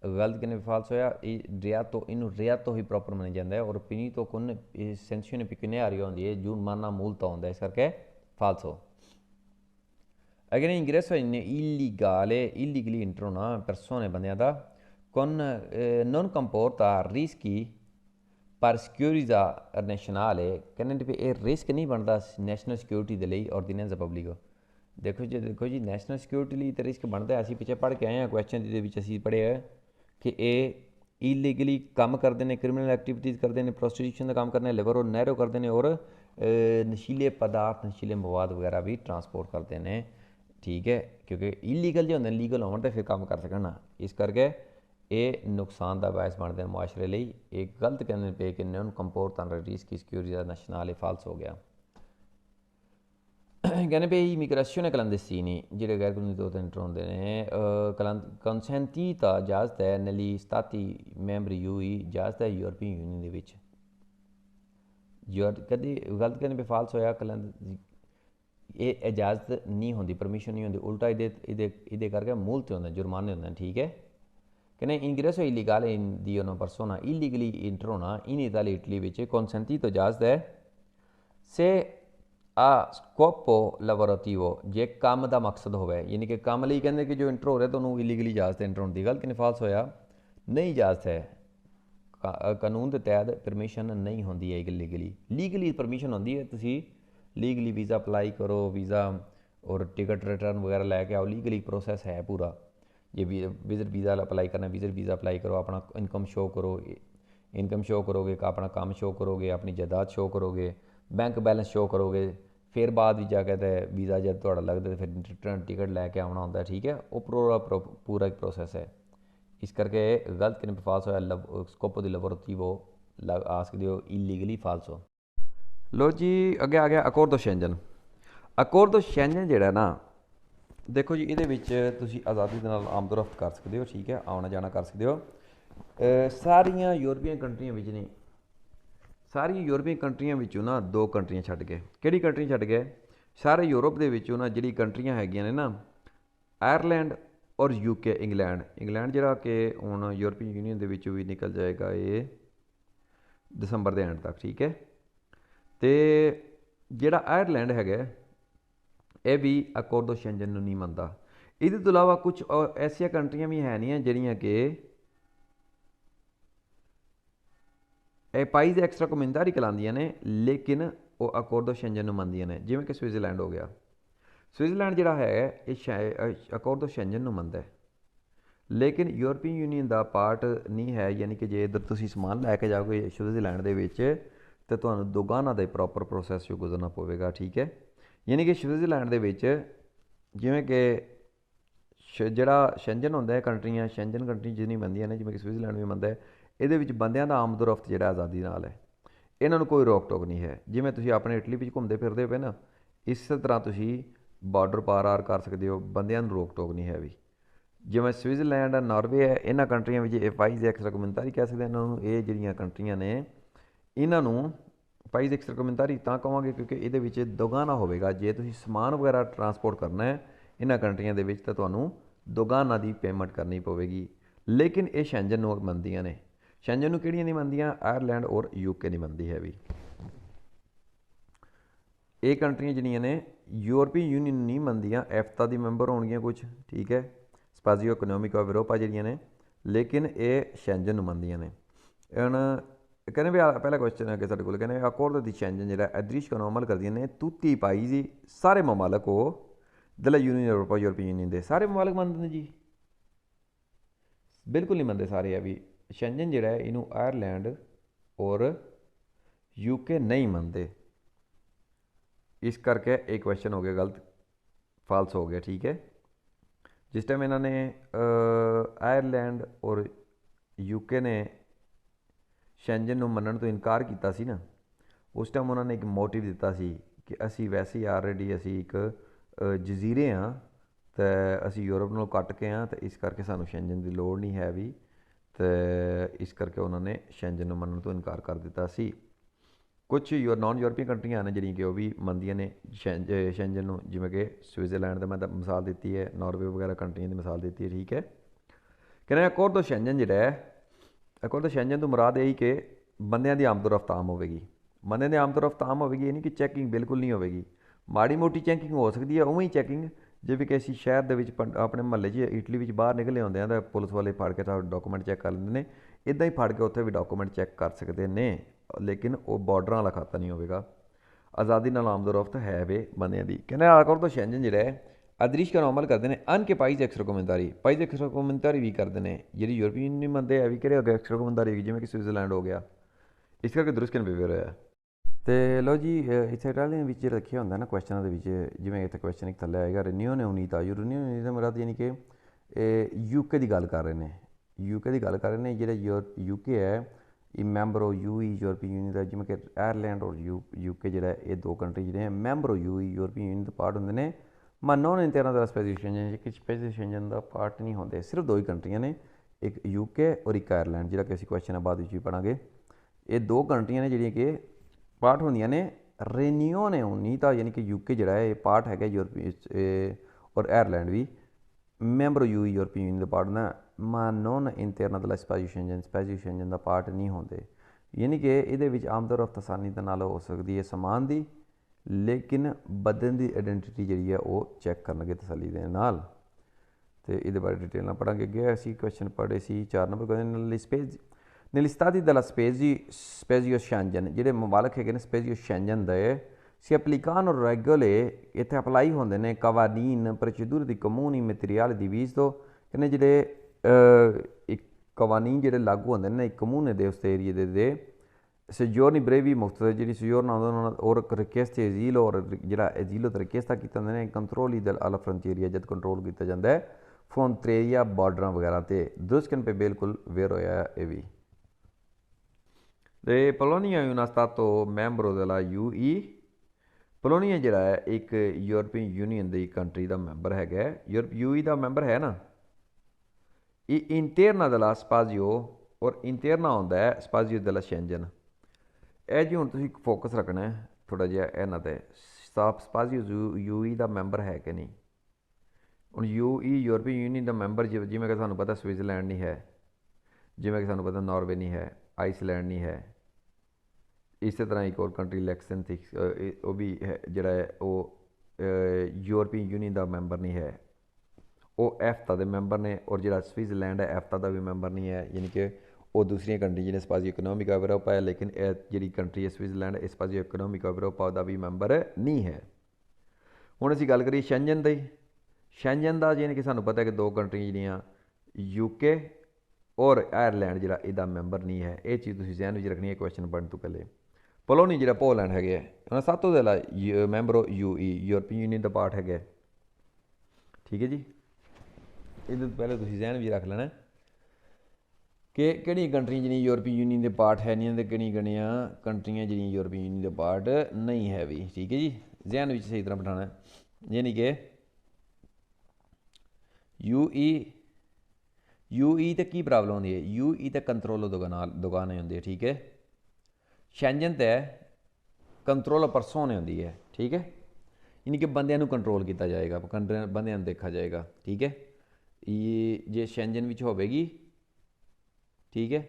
ਗਲਤ ਕਿਨੇ ਫਾਲਸ ਹੋਇਆ ਇਹ ਰਿਆਤੋ ਇਹਨੂੰ ਰਿਆਤੋ ਹੀ ਪ੍ਰੋਪਰ ਮੰਨਿਆ ਜਾਂਦਾ ਹੈ ਔਰ punito con sanzione pecuniaria ਹੁੰਦੀ ਹੈ ਜੁਰਮਾਨਾ ਮੁਲਤਾ ਹੁੰਦਾ ਇਸ ਕਰਕੇ ਫਾਲਸ ਹੋ ਅਗਰ ingresso illegally ਇੰਟਰ ਹੋਣਾ ਪਰਸੋਨੇ ਬੰਦਿਆਂ ਦਾ con non comporta rischi ਪਰ ਸਿਕਿਉਰਿਟੀਜ਼ਾ ਨੈਸ਼ਨਲ ਹੈ ਕਹਿੰਦੇ ਵੀ ਇਹ ਰਿਸਕ ਨਹੀਂ ਬਣਦਾ ਨੈਸ਼ਨਲ ਸਿਕਿਉਰਿਟੀ ਦੇ ਲਈ ਔਰਡੀਨੈਂਸ ਪਬਲਿਕ ਦੇਖੋ ਜੀ ਨੈਸ਼ਨਲ ਸਿਕਿਉਰਿਟੀ ਲਈ ਤਾਂ ਰਿਸਕ ਬਣਦਾ ਅਸੀਂ ਪਿੱਛੇ ਪੜ੍ਹ ਕੇ ਆਏ ਹਾਂ ਕੁਐਸਚਨ ਦੇ ਵਿੱਚ ਅਸੀਂ ਪੜ੍ਹਿਆ ਕਿ ਇਹ ਇਲੀਗਲੀ ਕੰਮ ਕਰਦੇ ਨੇ ਕ੍ਰਿਮੀਨਲ ਐਕਟੀਵਿਟੀਜ਼ ਕਰਦੇ ਨੇ ਪ੍ਰੋਸਟੀਟਿਊਸ਼ਨ ਦਾ ਕੰਮ ਕਰਦੇ ਨੇ ਲਿਵਰ ਔਰ ਨਹਿਰੋ ਕਰਦੇ ਨੇ ਔਰ ਨਸ਼ੀਲੇ ਪਦਾਰਥ ਨਸ਼ੀਲੇ ਮਵਾਦ ਵਗੈਰਾ ਵੀ ਟਰਾਂਸਪੋਰਟ ਕਰਦੇ ਨੇ ਠੀਕ ਹੈ ਕਿਉਂਕਿ ਇਲੀਗਲ ਜੇ ਹੁੰਦੇ ਨੇ ਲੀਗਲ ਹੋਣ ਤਾਂ ਫਿਰ ਕੰਮ ਕਰ ਸਕਣ ਨਾ ਇਸ ਕਰਕੇ ਇਹ ਨੁਕਸਾਨ ਦਾ ਬਾਇਸ ਬਣਦੇ ਨੇ ਮੁਆਸ਼ਰੇ ਲਈ ਇਹ ਗਲਤ ਕਹਿੰਦੇ ਪਏ ਕਿ ਨੋਨ ਕੰਪੋਰਟ ਅੰਡਰ ਰਿਸਕ ਸਿਕਿਉਰਿਟੀ ਦਾ ਨੈਸ਼ਨਲ ਫਾਲਸ ਹੋ ਗਿਆ ਕਹਿੰਦੇ ਪਏ ਇਮੀਗ੍ਰੇਸ਼ਨ ਕਲੰਦਸਤੀਨੀ ਜਿਹੜੇ ਗੈਰ ਕਾਨੂੰਨੀ ਤੌਰ 'ਤੇ ਇੰਟਰ ਹੁੰਦੇ ਨੇ consentita ਇਜਾਜ਼ਤ ਹੈ ਨਲੀ ਸਟਾਤੀ ਮੈਂਬਰ ਯੂਈ ਇਜਾਜ਼ਤ ਹੈ ਯੂਰਪੀਅਨ ਯੂਨੀਅਨ ਦੇ ਵਿੱਚ कभी गलत करने पे फाल्स होया ये इजाज़त नहीं होती, परमिशन नहीं होती, उल्टा इदे करके मुल्त होंगे, जुर्माने होंगे, ठीक है कि नहीं। इंग्रेसो इलीगale in di una persona illegally entrona in Italia Italy which consentito इजाज़त है से आ स्कोपो lavorativo जे काम का मकसद होवे, यानी कि काम ਲਈ कहते कि जो इंटर हो रहा है तो उन्होंने इलीगली इजाज़त इंटर होने की गल कि फाल्स होया नहीं इजाज़त है। कानून के तहत परमिशन नहीं होती है लीगली परमिशन होती है, तुसी लीगली वीज़ा अप्लाई करो, वीज़ा और टिकट रिटर्न वगैरह लैके आओ, लीगली प्रोसैस है पूरा। जे विजिट वीज़ा अप्लाई करना, विजिट वीज़ा अप्लाई करो, अपना इनकम शो करो, इनकम शो करोगे, अपना काम शो करोगे, अपनी जायदाद शो करोगे, बैंक बैलेंस शो करोगे, फिर बाद भी जाके तो वीज़ा जब थोड़ा लगता है फिर रिटर्न टिकट लैके आना होंगे, ठीक है। वो पूरा एक प्रोसैस है। इस करके गलत कि फाल्स होया स्कोपो दी लवोरativo आ सकते हो इलीगली फाल्स हो। लो जी अगे आ गया अकोर्डो शेंजन। अकोर्डो शेंजन जिहड़ा ना देखो जी, ये तुसी आज़ादी दे नाल आमदोरफ्त कर सकते हो, ठीक है, आना जाना कर सकते हो। सारियां यूरोपीयन कंट्रियां विच नहीं, सारियां यूरोपीयन कंट्रियां विचों ना दो कंट्रियां छड्ड के, किहड़ी कंट्री छड्ड गए, सारे यूरोप दे विचों ना जिहड़ी कंट्रियां हैगियां ने ना, आयरलैंड और यूके इंग्लैंड जिहड़ा कि हुण यूरोपीयन यूनीयन दे विचों भी निकल जाएगा ये दसंबर के एंड तक, ठीक है। तो जिहड़ा आयरलैंड हैगा ये भी अकोर्डो शेंजन नूं नहीं मनदा। इहदे तो इलावा कुछ और ऐसिया कंट्रियां भी है नहीं जिहड़ियां कि पाइज एक्सट्रा कमिंदारी कहलांदियां ने, लेकिन वो अकोर्डो शेंजन नूं मनदियां ने, जिवें कि स्विट्जरलैंड हो गया। स्विट्जरलैंड जिहड़ा है ये अकोर्डो शेंजन नूं मनदा है, लेकिन यूरोपीयन यूनीयन का पार्ट नहीं है। यानी कि जे इधर तुसीं समान लैके जाओगे स्विट्जरलैंड दे विच तो तुहानूं दोगाना दे प्रॉपर प्रोसैस चों गुजरना पवेगा, ठीक है। यानी कि स्विट्जरलैंड दे विच जिवें कि जिहड़ा शेंजन होंदा है कंट्रियां, शेंजन कंट्री जिन्नी बनदियां ने, जिवें कि स्विट्जरलैंड भी बनदा है, इहदे विच बंदियां दा आमदोरफ्त जिहड़ा आज़ादी नाल है, इन्हां नूं कोई रोक टोक नहीं है। जिवें तुसीं अपने इटली विच घुंमदे फिरदे पे ना, इस तरह तुसीं बार्डर पार आर कर सकदे हो, बंदियां नूं रोक टोक नहीं है भी। जिवें स्विट्जरलैंड नॉर्वे है, इन्हां कंट्रियां विच पाइज एक्सट्रा कमिंदारी कह सकते हैं इन्हां नूं। ये जिहड़ियां कंट्रियां ने इन्हां नूं पाइज एक्सट्रा कमिंदारी तां कहांगे क्योंकि इहदे विच दोगाना होवेगा। जे तुसीं समान वगैरह ट्रांसपोर्ट करना है इन्हां कंट्रियां दे विच तां तुहानूं दोगाना दी पेमेंट करनी पवेगी। लेकिन ये शेंजन नूं मनदियां ने। शेंजन नूं किहड़ियां नहीं मनदियां? आयरलैंड और यूके नहीं मनदी है भी। ये कंट्रियां जिहड़ियां ने यूरोपीयन यूनीयन नहीं मनदियां, एफ्ता दी मैंबर होणगियां कुछ, ठीक है, स्पाजियो इकोनॉमिक ऑफ यूरोपा जिहड़ियां ने, लेकिन ये शेंजन नूं मनदियां ने। हुण कहने भी पहला क्वेश्चन है कि साढ़े कोल कहने अकोर्ड दी शेंजन जिहड़ा अदृश्य कानून अमल करदियां ने तुtti i paesi सारे ममालक हो दला यूनियन यूरोपा यूरोपीयन यूनियन दे सारे ममालक मनदे ने जी? बिल्कुल नहीं मनदे सारे। अभी शेंजन जिहड़ा है इनू आयरलैंड और यूके नहीं मनदे, इस करके एक क्वेश्चन हो गया गलत, फाल्स हो गया, ठीक है। जिस टाइम इन्होंने आयरलैंड और यूके ने शेंजन नूं मनण तो इनकार किया सी ना, उस टाइम उन्होंने एक मोटिव दिता सी कि असी वैसे ही आलरेडी असी एक जजीरे हाँ, तो असी यूरोप नालों कट के हाँ, तो इस करके सानूं शेंजन की लोड़ नहीं है भी, तो इस करके उन्होंने शेंजन नूं मनण तो इनकार कर दिता सी। कुछ नॉन यूरोपीयन कंट्रियां ने जिहड़ियां कि वह भी मनदियां ने शेंजन नूं, जिवें कि स्विट्जरलैंड का मैं मिसाल दी है, नॉर्वे वगैरह कंट्रियां की मिसाल दी है, ठीक है। कहने अकोर्ड शेंजन जिहड़ा है, अकोर्ड शेंजन तो मुराद यही कि बंदियां दी आमदोरफ्त आम होगी। बंदियां दी आमदोरफ्त आम होगी, ये नहीं कि चैकिंग बिल्कुल नहीं होगी, माड़ी मोटी चैकिंग हो सकती है, उवें ही चैकिंग जिवें कि असीं शहर दे विच अपने महल्ले च इटली विच बाहर निकले होंदे हैं तो पुलिस वाले फड़ के डॉकूमेंट चैक कर लेंदे ने, इदां ही फड़ के उत्थे भी डॉकूमेंट चैक कर सकते ने, लेकिन वो बॉर्डर वाला खाता नहीं होगा। आज़ादी नाल आमदोरफ्त है वे बंदियां दी। कहने अकोर्ड शेंजन जिहड़ा है अदृश्य कानून अमल करते हैं अन के पाइज एक्सट्रा कमिंदारी, पाइज एक्सट्रा कमिंदारी भी करते हैं जी यूरोपीयन नहीं मनते है भी कि एक्सट्रा कमिंदारी जिवें कि स्विट्जरलैंड हो गया, इस करके दुरुस्त बिहेवियर होया। तो लो जी इत्थे इटालियन विच रखे होंदा ना क्वेश्चन जिवें इत्थे क्वेश्चन एक थल्ले आएगा रिन्यूने उनीता, रिन्यूने उनीता मुराद यानी कि यूके की गल कर रहे हैं, यूके की गल कर रहे हैं। जो यूके है ये मैंबर हो यूरोपीयन यूनियन का, जिवें कि आयरलैंड और यूके जो ये दो कंट्री जो मैंबर हो यूरोपीयन यूनियन का पार्ट होंगे ने, मैं नॉन इन तरह का स्पेसिफिकेशन कि स्पेसिफिकेशन का पार्ट नहीं होंगे। सिर्फ दो ही कंट्रियां ने, एक यूके और एक आयरलैंड, जिहड़ा कि असीं क्वेश्चन बाद विच भी पढ़ांगे। ये दो कंट्रियां ने जिहड़ियां कि ਪਾਰਟ ਹੁੰਦੀਆਂ ਨੇ ਰਿਊਨੀਅਨ यूनिता यानी कि यूके ਜਿਹੜਾ ਹੈ ਇਹ ਪਾਰਟ ਹੈਗਾ ਯੂਰਪੀ ਔਰ ਆਇਰਲੈਂਡ ਵੀ ਮੈਂਬਰ ਯੂਰਪੀਅਨ ਯੂਨੀਅਨ ਦੇ ਪਾਰਟ ਨਾ ਮਾ ਨੋਨ ਇੰਟਰਨਲ ਦਲਾ ਸਪੈਸ਼ਲ ਸ਼ੈਂਜਨ ਦਾ ਪਾਰਟ ਨਹੀਂ ਹੁੰਦੇ ਯਾਨੀ ਕਿ ਇਹਦੇ ਵਿੱਚ ਆਮ ਤੌਰ 'ਤੇ ਆਸਾਨੀ ਦੇ ਨਾਲ ਹੋ ਸਕਦੀ ਹੈ ਸਮਾਨ ਦੀ ਲੇਕਿਨ ਬਦਨ ਦੀ ਆਇਡੈਂਟੀਟੀ ਜਿਹੜੀ ਹੈ ਉਹ ਚੈੱਕ ਕਰਨਗੇ ਤਸੱਲੀ ਦੇ ਨਾਲ ਤੇ ਇਹਦੇ ਬਾਰੇ ਡਿਟੇਲ ਨਾਲ ਪੜਾਂਗੇ ਅੱਗੇ ਅਸੀਂ ਕੁਐਸਚਨ ਪੜ੍ਹੇ ਸੀ 4 number question negli stati della spesio Schengen ਜਿਹੜੇ ਮਮਾਲਕ ਹੈਗੇ ਨੇ ਸਪੇਸੀਓ ਸ਼ੈਂਜਨ ਦੇ si applicano regole ਇੱਥੇ ਅਪਲਾਈ ਹੁੰਦੇ ਨੇ ਕਵਾਨੀਨ ਪ੍ਰੋਸੀਡੂਰ ਦੀ ਕਮੂਨੀ ਮਟੀਰੀਅਲ ਦੀ ਵੀਜ਼ ਤੋਂ ਕਹਿੰਦੇ ਜਿਹੜੇ ਇੱਕ ਕਵਾਨੀਨ ਜਿਹੜੇ ਲਾਗੂ ਹੁੰਦੇ ਨੇ ਇੱਕ ਕਮੂਨੇ ਦੇ ਉਸ ਏਰੀਏ ਦੇ ਸਜੋਰਨੀ ਬ੍ਰੇਵੀ ਮੁਕਤ ਜਿਹੜੀ ਸਜੋਰਨ ਆਉਂਦਾ ਔਰ ਰਿਕਵੈਸਟ ਐਜ਼ੀਲ ਔਰ ਜਿਹੜਾ ਐਜ਼ੀਲੋ ਤੇ ਰਿਕਵੈਸਟ ਕੀਤਾ ਹੁੰਦਾ ਨੇ ਕੰਟਰੋਲ ਇਦਲ ਅਲਾ ਫਰੰਟੀਰੀਆ ਜਦ ਕੰਟਰੋਲ ਕੀਤਾ ਜਾਂਦਾ ਹੈ ਫਰੰਟੀਰੀਆ ਬਾਰਡਰਾਂ ਵਗੈਰਾ ਤੇ ਦੁਸਕਨ ਪੇ ਬਿਲਕੁਲ ਵੇਰ ਹੋਇਆ ਇਹ ਵੀ ਤੇ ਪੋਲੋਨੀਆ è uno stato membro della UE ਪੋਲੋਨੀਆ ਜਿਹੜਾ ਹੈ ਇੱਕ ਯੂਰਪੀਅਨ ਯੂਨੀਅਨ ਦੀ ਕੰਟਰੀ ਦਾ ਮੈਂਬਰ ਹੈਗਾ UE ਦਾ ਮੈਂਬਰ ਹੈ ਨਾ ਇਹ ਇੰਟਰਨਾ della spazio ਔਰ ਇੰਟਰਨਾ ਹੁੰਦਾ ਹੈ spazio della Schengen ਇਹ ਜੀ ਹੁਣ ਤੁਸੀਂ ਫੋਕਸ ਰੱਖਣਾ ਥੋੜ੍ਹਾ ਜਿਹਾ ਇਹਨਾਂ 'ਤੇ spazio UE ਦਾ ਮੈਂਬਰ ਹੈ ਕਿ ਨਹੀਂ ਹੁਣ UE ਯੂਰਪੀਅਨ ਯੂਨੀਅਨ ਦਾ ਮੈਂਬਰ ਜਿਵੇਂ ਕਿ ਸਾਨੂੰ ਪਤਾ ਸਵਿਟਜ਼ਰਲੈਂਡ ਨਹੀਂ ਹੈ ਜਿਵੇਂ ਕਿ ਸਾਨੂੰ ਪਤਾ ਨਾਰਵੇ ਨਹੀਂ ਹੈ ਆਈਸਲੈਂਡ ਨਹੀਂ ਹੈ ਇਸੇ ਤਰ੍ਹਾਂ ਇੱਕ ਹੋਰ ਕੰਟਰੀ ਲੈਕਸਨਥਿਕ ਉਹ ਵੀ ਹੈ ਜਿਹੜਾ ਹੈ ਉਹ ਯੂਰਪੀਅਨ ਯੂਨੀਅਨ ਦਾ ਮੈਂਬਰ ਨਹੀਂ ਹੈ ਉਹ ਐਫਤਾ ਦੇ ਮੈਂਬਰ ਨੇ ਔਰ ਜਿਹੜਾ ਸਵਿਟਜ਼ਰਲੈਂਡ ਹੈ ਐਫਤਾ ਦਾ ਵੀ ਮੈਂਬਰ ਨਹੀਂ ਹੈ ਯਾਨੀ ਕਿ ਉਹ ਦੂਸਰੀਆਂ ਕੰਟਰੀ ਜਿਹਨੇ ਸਪਾਜ਼ੀਓ ਇਕਨੋਮਿਕਾ ਯੂਰੋਪਾ ਹੈ ਲੇਕਿਨ ਇਹ ਜਿਹੜੀ ਕੰਟਰੀ ਹੈ ਸਵਿਟਜ਼ਰਲੈਂਡ ਇਸ ਸਪਾਜ਼ੀਓ ਇਕਨੋਮਿਕਾ ਯੂਰੋਪਾ ਦਾ ਵੀ ਮੈਂਬਰ ਨਹੀਂ ਹੈ ਹੁਣ ਅਸੀਂ ਗੱਲ ਕਰੀਏ ਸ਼ੈਂਜਨ ਦੀ ਸ਼ੈਂਜਨ ਦਾ ਯਾਨੀ ਕਿ ਸਾਨੂੰ ਪਤਾ ਹੈ ਕਿ ਦੋ ਕੰਟਰੀਆਂ ਜਿਹੜੀਆਂ ਯੂਕੇ ਔਰ ਆਇਰਲੈਂਡ ਜਿਹੜਾ ਇਹਦਾ ਮੈਂਬਰ ਨਹੀਂ ਹੈ ਇਹ ਚੀਜ਼ ਤੁਸੀਂ ਜ਼ਹਿਨ ਵਿੱਚ ਰੱਖਣੀ ਹੈ ਕੁਐਸਚਨ ਪੜ੍ਹਨ ਤੋਂ ਪਹਿਲੇ ਪੋਲੋਨੀ ਜਿਹੜਾ ਪੋਲੈਂਡ ਹੈਗੇ ਉਹਨਾਂ ਸਭ ਤੋਂ ਜ਼ਿਆਦਾ ਮੈਂਬਰ UE ਯੂਰਪੀਅਨ ਯੂਨੀਅਨ ਦਾ ਪਾਰਟ ਹੈਗਾ ਠੀਕ ਹੈ ਜੀ ਇਹਦੇ ਤੋਂ ਪਹਿਲੇ ਤੁਸੀਂ ਜ਼ਹਿਨ ਵੀ ਰੱਖ ਲੈਣਾ ਕਿ ਕਿਹੜੀਆਂ ਕੰਟਰੀਆਂ ਜਿਹੜੀਆਂ ਯੂਰਪੀਅਨ ਯੂਨੀਅਨ ਦੇ ਪਾਰਟ ਹੈ ਨਹੀਂ ਅਤੇ ਕਿਹੜੀਆਂ ਕੰਟਰੀਆਂ ਜਿਹੜੀਆਂ ਯੂਰਪੀਅਨ ਯੂਨੀਅਨ ਦੇ ਪਾਰਟ ਨਹੀਂ ਹੈ ਵੀ ਠੀਕ ਹੈ ਜੀ ਜ਼ਹਿਨ ਵਿੱਚ ਸਹੀ ਤਰ੍ਹਾਂ ਬਿਠਾਉਣਾ ਯਾਨੀ ਕਿ UE ਤੇ ਕੀ ਪ੍ਰੋਬਲਮ ਹੁੰਦੀ ਹੈ UE ਤੇ ਕੰਟਰੋਲੋ ਦੁਕਾਨਾਂ ਹੁੰਦੀ ਹੈ ਠੀਕ ਹੈ ਸ਼ੈਂਜਨ ਤੇ ਕੰਟਰੋਲ ਪਰਸੋਨੇ ਹੁੰਦੀ ਹੈ ਠੀਕ ਹੈ ਯਾਨੀ ਕਿ ਬੰਦਿਆਂ ਨੂੰ ਕੰਟਰੋਲ ਕੀਤਾ ਜਾਏਗਾ ਬੰਦਿਆਂ ਨੂੰ ਦੇਖਾ ਜਾਏਗਾ ਠੀਕ ਹੈ ਇਹ ਜੇ ਸ਼ੈਂਜਨ ਵਿੱਚ ਹੋਵੇਗੀ ਠੀਕ ਹੈ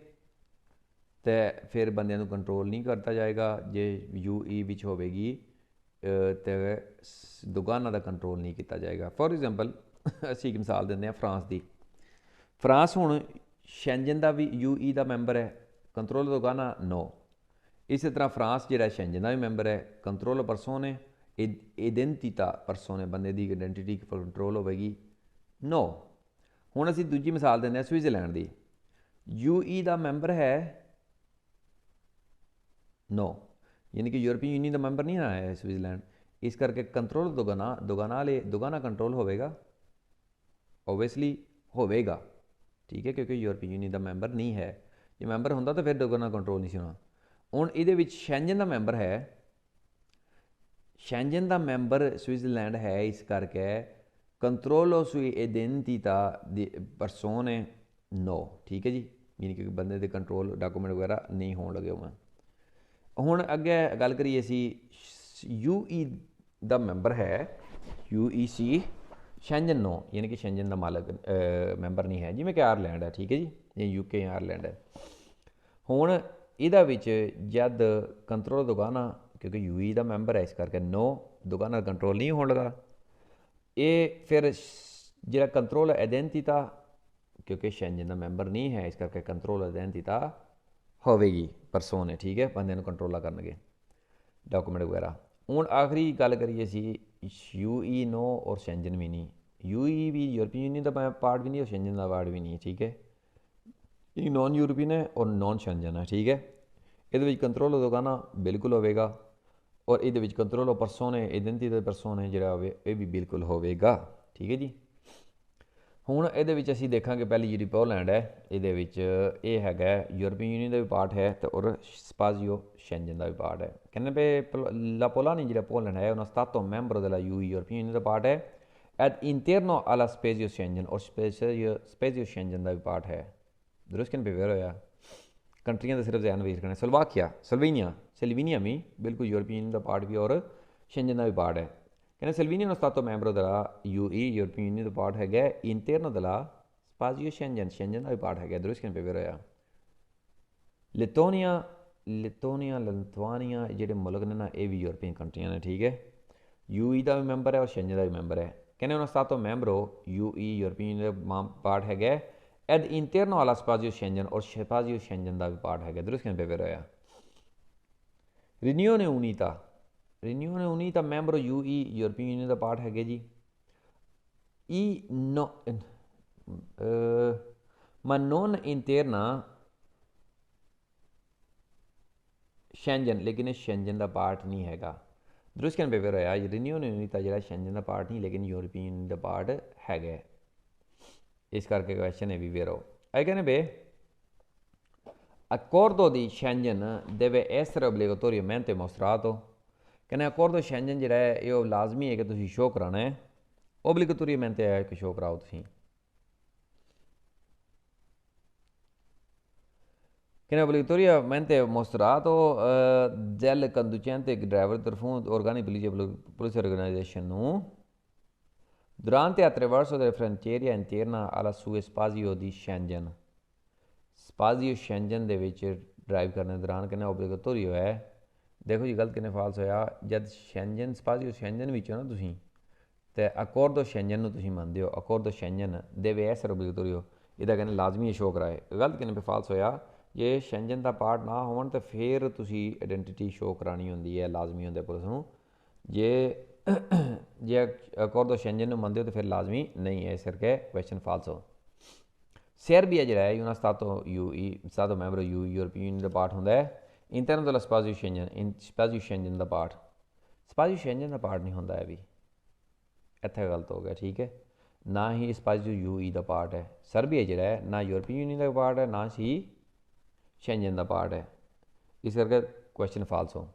ਤੇ ਫਿਰ ਬੰਦਿਆਂ ਨੂੰ ਕੰਟਰੋਲ ਨਹੀਂ ਕਰਤਾ ਜਾਏਗਾ ਜੇ UE ਵਿੱਚ ਹੋਵੇਗੀ ਤੇ ਦੁਕਾਨਾਂ ਦਾ ਕੰਟਰੋਲ ਨਹੀਂ ਕੀਤਾ ਜਾਏਗਾ ਫੋਰ ਐਗਜ਼ਾਮਪਲ ਅਸੀਂ ਇੱਕ ਮਿਸਾਲ ਦਿੰਦੇ ਹਾਂ ਫਰਾਂਸ ਦੀ ਫਰਾਂਸ ਹੁਣ ਸ਼ੈਂਜਨ ਦਾ ਵੀ UE ਦਾ ਮੈਂਬਰ ਹੈ ਕੰਟਰੋਲ ਦੁਕਾਨਾਂ ਨੋ ਇਸੇ ਤਰ੍ਹਾਂ ਫਰਾਂਸ ਜਿਹੜਾ ਸ਼ੈਂਜਨ ਦਾ ਵੀ ਮੈਂਬਰ ਹੈ ਕੰਟਰੋਲ ਪਰਸੋਨੇ ਆਇਡੈਂਟੀਟਾ ਪਰਸੋਨੇ ਬੰਦੇ ਦੀ ਆਇਡੈਂਟੀਟੀ ਕੰਟਰੋਲ ਹੋਵੇਗੀ ਨੋ ਹੁਣ ਅਸੀਂ ਦੂਜੀ ਮਿਸਾਲ ਦਿੰਦੇ ਹਾਂ ਸਵਿਟਜ਼ਰਲੈਂਡ ਦੀ UE ਦਾ ਮੈਂਬਰ ਹੈ ਨੋ ਯਾਨੀ ਕਿ ਯੂਰਪੀਅਨ ਯੂਨੀਅਨ ਦਾ ਮੈਂਬਰ ਨਹੀਂ ਹੈ ਸਵਿਟਜ਼ਰਲੈਂਡ ਇਸ ਕਰਕੇ ਕੰਟਰੋਲ ਦੁਗਾਨਾ ਕੰਟਰੋਲ ਹੋਵੇਗਾ ਓਬਵੀਅਸਲੀ ਹੋਵੇਗਾ ਠੀਕ ਹੈ ਕਿਉਂਕਿ ਯੂਰਪੀਅਨ ਯੂਨੀਅਨ ਦਾ ਮੈਂਬਰ ਨਹੀਂ ਹੈ ਜੇ ਮੈਂਬਰ ਹੁੰਦਾ ਤਾਂ ਫਿਰ ਦੁਗਾਨਾ ਕੰਟਰੋਲ ਨਹੀਂ ਸੀ ਹੋਣਾ ਹੁਣ ਇਹਦੇ ਵਿੱਚ ਸ਼ੈਂਜਨ ਦਾ ਮੈਂਬਰ ਹੈ ਸ਼ੈਂਜਨ ਦਾ ਮੈਂਬਰ ਸਵਿਟਜ਼ਰਲੈਂਡ ਹੈ ਇਸ ਕਰਕੇ ਕੰਟਰੋਲੋ ਸੂਈ ਆਇਡੈਂਟੀਟਾ ਦੀ ਪਰਸੋਨੇ ਨੋ ਠੀਕ ਹੈ ਜੀ ਯਾਨੀ ਕਿ ਬੰਦੇ ਦੇ ਕੰਟਰੋਲ ਡਾਕੂਮੈਂਟ ਵਗੈਰਾ ਨਹੀਂ ਹੋਣ ਲੱਗੇ ਹੋਣ ਹੁਣ ਅੱਗੇ ਗੱਲ ਕਰੀਏ ਅਸੀਂ UE ਦਾ ਮੈਂਬਰ ਹੈ UEC ਸ਼ੈਂਜਨ ਨੋ ਯਾਨੀ ਕਿ ਸ਼ੈਂਜਨ ਦਾ ਮਾਲਕ ਮੈਂਬਰ ਨਹੀਂ ਹੈ ਜਿਵੇਂ ਕਿ ਆਇਰਲੈਂਡ ਹੈ ਠੀਕ ਹੈ ਜੀ ਜਾਂ UK ਆਇਰਲੈਂਡ ਹੈ ਹੁਣ ਇਹਦਾ ਵਿੱਚ ਜਦ ਕੰਟਰੋਲ ਦੁਕਾਨਾਂ ਕਿਉਂਕਿ UE ਦਾ ਮੈਂਬਰ ਹੈ ਇਸ ਕਰਕੇ ਨੋ ਦੁਕਾਨਾਂ ਦਾ ਕੰਟਰੋਲ ਨਹੀਂ ਹੋਣ ਲੱਗਾ ਇਹ ਫਿਰ ਜਿਹੜਾ ਕੰਟਰੋਲ ਆਇਡੈਂਟੀਟਾ ਕਿਉਂਕਿ ਸ਼ੈਂਜਨ ਦਾ ਮੈਂਬਰ ਨਹੀਂ ਹੈ ਇਸ ਕਰਕੇ ਕੰਟਰੋਲ ਆਇਡੈਂਟੀਟਾ ਹੋਵੇਗੀ ਪਰਸੋਨੇ ਠੀਕ ਹੈ ਬੰਦਿਆਂ ਨੂੰ ਕੰਟਰੋਲ ਕਰਨਗੇ ਡਾਕੂਮੈਂਟ ਵਗੈਰਾ ਹੁਣ ਆਖਰੀ ਗੱਲ ਕਰੀਏ ਅਸੀਂ UE ਨੋ ਔਰ ਸ਼ੈਂਜਨ ਵੀ ਨਹੀਂ UE ਵੀ ਯੂਰਪੀਅਨ ਯੂਨੀਅਨ ਦਾ ਪਾਰਟ ਵੀ ਨਹੀਂ ਔਰ ਸ਼ੈਂਜਨ ਦਾ ਪਾਰਟ ਵੀ ਨਹੀਂ ਠੀਕ ਹੈ ਇਹ ਨॉन यूरोपियन है और नॉन शेंजन है ठीक है ਇਹਦੇ ਵਿੱਚ ਕੰਟਰੋਲ ਦੁਕਾਨਾਂ ਬਿਲਕੁਲ ਹੋਵੇਗਾ ਔਰ ਇਹਦੇ ਵਿੱਚ ਕੰਟਰੋਲ ਪਰਸੋਨੇ ਆਇਡੈਂਟੀਟੀ ਪਰਸੋਨੇ ਜਿਹੜਾ ਹੋਵੇ ਇਹ ਵੀ ਬਿਲਕੁਲ ਹੋਵੇਗਾ ਠੀਕ ਹੈ ਜੀ ਹੁਣ ਇਹਦੇ ਵਿੱਚ ਅਸੀਂ ਦੇਖਾਂਗੇ ਪਹਿਲੀ ਜਿਹੜੀ ਪੋਲੈਂਡ ਹੈ ਇਹਦੇ ਵਿੱਚ ਇਹ ਹੈਗਾ ਯੂਰਪੀਅਨ ਯੂਨੀਅਨ ਦਾ ਵੀ ਪਾਰਟ ਹੈ ਤੇ ਔਰ ਸਪਾਜ਼ੀਓ ਸ਼ੈਂਜਨ ਦਾ ਵੀ ਪਾਰਟ ਹੈ ਕਹਿੰਦੇ ਪਏ ਲਾ ਪੋਲਾਨੀ ਜਿਹੜਾ ਪੋਲੈਂਡ ਹੈ ਉਹਨਾਂ ਸਤਾਤੋ member della UE European union ਦਾ ਪਾਰਟ ਹੈ ਐਟ ਇੰਟਰਨੋ alla spazio Schengen ਔਰ ਸਪੇਜ਼ੀਓ ਸ਼ੈਂਜਨ ਦਾ ਵੀ ਪਾਰਟ ਹੈ दुरुस्त पे वेर होया कंट्रियां तो सिर्फ जहन भी रखना सलोवाकिया Slovenia भी बिल्कुल यूरोपियन यूनियन का पार्ट भी और शेंजन का भी पार्ट है कहने Slovenia uno stato membro della UE European Union का पार्ट है interno della spazio Schengen Schengen का भी पार्ट है दुरुस्त कहने पे भी रहा लिथुआनिया लिथुआनिया ਜਿਹੜੇ ਮੁਲਕ ਨੇ ਨਾ ਇਹ ਵੀ ਯੂਰਪੀਅਨ ਕੰਟਰੀਆਂ ਨੇ ਠੀਕ ਹੈ यूई ਦਾ ਵੀ ਮੈਂਬਰ ਹੈ ਔਰ ਸ਼ੈਂਜਨ ਦਾ ਵੀ ਮੈਂਬਰ ਹੈ ਕਹਿੰਦੇ ਉਹਨਾਂ ਸਤਾਤੋਂ ਮੈਂਬਰੋ यूई ਯੂਰਪੀਅਨ ਦਾ ਪਾਰਟ ਹੈਗਾ ਐਡ ਇੰਟਰਨੋ ਵਾਲਾ ਸਪਾਜ਼ੀਓ ਸ਼ੈਂਜਨ ਔਰ ਸਪਾਜ਼ੀਓ ਸ਼ੈਂਜਨ ਦਾ ਵੀ ਪਾਰਟ ਹੈਗਾ ਦਰੁਸਤ ਕਹਿੰਦੇ ਪਏ ਹੋਇਆ ਰਿਨਿਊਨੇ ਉਨੀਤਾ ਮੈਂਬਰੋ यूई ਯੂਰਪੀਅਨ ਯੂਨੀਅਨ ਦਾ ਪਾਰਟ ਹੈਗੇ ਜੀ ਨੋ ma non interna ਸ਼ੈਂਜਨ ਲੇਕਿਨ ਇਹ ਸ਼ੈਂਜਨ ਦਾ ਪਾਰਟ ਨਹੀਂ ਹੈਗਾ ਦਰੁਸਤ ਕਹਿਣ ਪੇ ਹੋਇਆ ਰਿਨਿਊਨ ਯੂਨੀਤਾ ਜਿਹੜਾ ਸ਼ੈਂਜਨ ਦਾ ਪਾਰਟ ਨਹੀਂ ਲੇਕਿਨ ਯੂਰਪੀਅਨ ਯੂਨੀਅਨ ਦਾ ਪਾਰਟ ਹੈਗਾ ਇਸ ਕਰਕੇ ਕੁਐਸਚਨ ਹੈ ਵੀ ਵੇਰੋ ਇਹ ਕਹਿੰਦੇ ਬੇ accordo di Schengen deve essere obbligatoriamente mostrato ਕਹਿੰਦੇ accordo Schengen ਜਿਹੜਾ ਹੈ ਇਹ ਲਾਜ਼ਮੀ ਹੈ ਕਿ ਤੁਸੀਂ ਸ਼ੋਅ ਕਰਾਉਣਾ ਹੈ obbligatoriamente ਹੈ ਕਿ ਸ਼ੋਅ ਕਰਾਓ ਤੁਸੀਂ che è obbligatoriamente mostrato del conducente driver ਤਰਫੋਂ organi police organization ਨੂੰ durante e attraverso delle frontiere interna alla sue spazio di Schengen spazio Schengen ਦੇ ਵਿੱਚ ਡਰਾਈਵ ਕਰਨ ਦੇ ਦੌਰਾਨ ਕਿੰਨਾ obligatory ਹੋਇਆ ਦੇਖੋ ਜੀ ਗਲਤ ਕਿੰਨੇ ਫਾਲਸ ਹੋਇਆ ਜਦ ਸ਼ੈਂਜਨ spazio Schengen ਵਿੱਚ ਹੋ ਨਾ ਤੁਸੀਂ ਤੇ accordo Schengen ਨੂੰ ਤੁਸੀਂ ਮੰਨਦੇ ਹੋ accordo Schengen deve essere obbligatorio ਇਹਦਾ ਕਹਿੰਦੇ ਲਾਜ਼ਮੀ ਸ਼ੋਅ ਕਰਾਏ ਗਲਤ ਕਿੰਨੇ ਪੇ ਫਾਲਸ ਹੋਇਆ ਜੇ ਸ਼ੈਂਜਨ ਦਾ ਪਾਰਟ ਨਾ ਹੋਣ ਤਾਂ ਫਿਰ ਤੁਸੀਂ ਆਇਡੈਂਟੀਟੀ ਸ਼ੋਅ ਕਰਾਉਣੀ ਹੁੰਦੀ ਹੈ ਲਾਜ਼ਮੀ ਹੁੰਦਾ ਪੁਲਿਸ ਨੂੰ ਜੇ accordo Schengen ਨੂੰ ਮੰਨਦੇ ਹੋ ਤਾਂ ਫਿਰ ਲਾਜ਼ਮੀ ਨਹੀਂ ਹੈ ਇਸ ਕਰਕੇ ਕੁਐਸਚਨ ਫਾਲਸ ਹੋ Serbia ਜਿਹੜਾ ਹੈ ਉਹਨਾਂ ਸਤਾਤੋਂ ਮੈਂਬਰ ਯੂਰਪੀਅਨ ਯੂਨੀਅਨ ਦਾ ਪਾਰਟ ਹੁੰਦਾ ਹੈ ਇੰਟਰਨਲ ਦਾ ਸਪਾਜ਼ੀਓ ਸ਼ੈਂਜਨ ਦਾ ਪਾਰਟ ਸਪਾਜ਼ੀਓ ਸ਼ੈਂਜਨ ਦਾ ਪਾਰਟ ਨਹੀਂ ਹੁੰਦਾ ਇਹ ਵੀ ਇੱਥੇ ਗਲਤ ਹੋ ਗਿਆ ਠੀਕ ਹੈ ਨਾ ਹੀ ਸਪਾਜ਼ੀਓ ਯੂਈ ਦਾ ਪਾਰਟ ਹੈ ਸਰਬੀਆ ਜਿਹੜਾ ਹੈ ਨਾ ਯੂਰਪੀਅਨ ਯੂਨੀਅਨ ਦਾ ਪਾਰਟ ਹੈ ਨਾ ਹੀ ਸ਼ੈਂਜਨ ਦਾ ਪਾਰਟ ਹੈ ਇਸ ਕਰਕੇ ਕੁਐਸਚਨ ਫਾਲਸ ਹੋ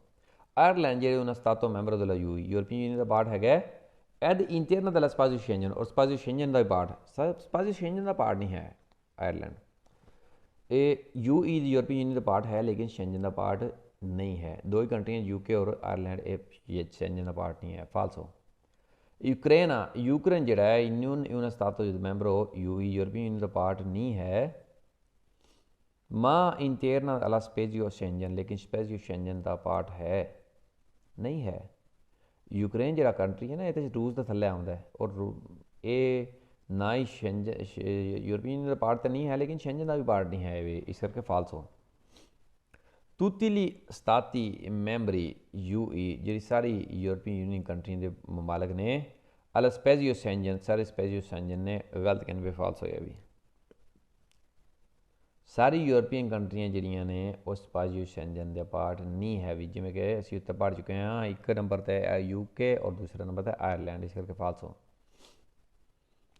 ਆਇਰਲੈਂਡ ਜਿਹੜੇ ਉਹਨਾਂ ਸਤਾਤੋਂ ਮੈਂਬਰ ਦਾ ਯੂਰਪੀਅਨ ਯੂਨੀਅਨ ਦਾ ਪਾਰਟ ਹੈਗਾ ਐਡ ਇੰਟਰਨਲ ਦਾ ਸਪਾਜ਼ੀਓ ਸ਼ੈਂਜਨ ਔਰ ਸਪਾਜ਼ੀਓ ਸ਼ੈਂਜਨ ਦਾ ਪਾਰਟ ਸਪਾਜ਼ੀਓ ਸ਼ੈਂਜਨ ਦਾ ਪਾਰਟ ਨਹੀਂ ਹੈ ਆਇਰਲੈਂਡ ਇਹ यूई यूरोपियन यूनियन का पार्ट है लेकिन शेंजन का पार्ट नहीं है दो ही कंट्रियाँ यूके और आयरलैंड ये शेंजन का पार्ट नहीं है फाल्स हो यूक्रेन जोड़ा है यून स्टातो जो मैंबर हो यूई यूरोपियन यूनियन का पार्ट नहीं है माँ इंटरना अला स्पेजियो शेंजन लेकिन स्पेजियो शेंजन का पार्ट है नहीं है यूक्रेन जोड़ा कंट्री है ना ये रूस के थले आता है और ये ना ही यूरोपियन का पार्ट तो नहीं है लेकिन शेंजन का भी पार्ट नहीं है ये इस करके फाल्स हो tutti gli stati membri UE जी सारी यूरोपियन यूनियन कंट्री के ममालक ने अल स्पेजियो शेंजन सारे स्पेजियो शेंजन ने गलत कहने पे फाल्स होया भी सारी यूरोपियन कंट्रियाँ ਜਿਹੜੀਆਂ ਨੇ ਉਹ स्पेजियो शेंजन ਦੇ पार्ट नहीं है भी जिमें कि ਅਸੀਂ ਉੱਤੇ पढ़ चुके हैं एक नंबर ਤੇ यूके और दूसरे नंबर ਤੇ आयरलैंड इस करके फाल्स हो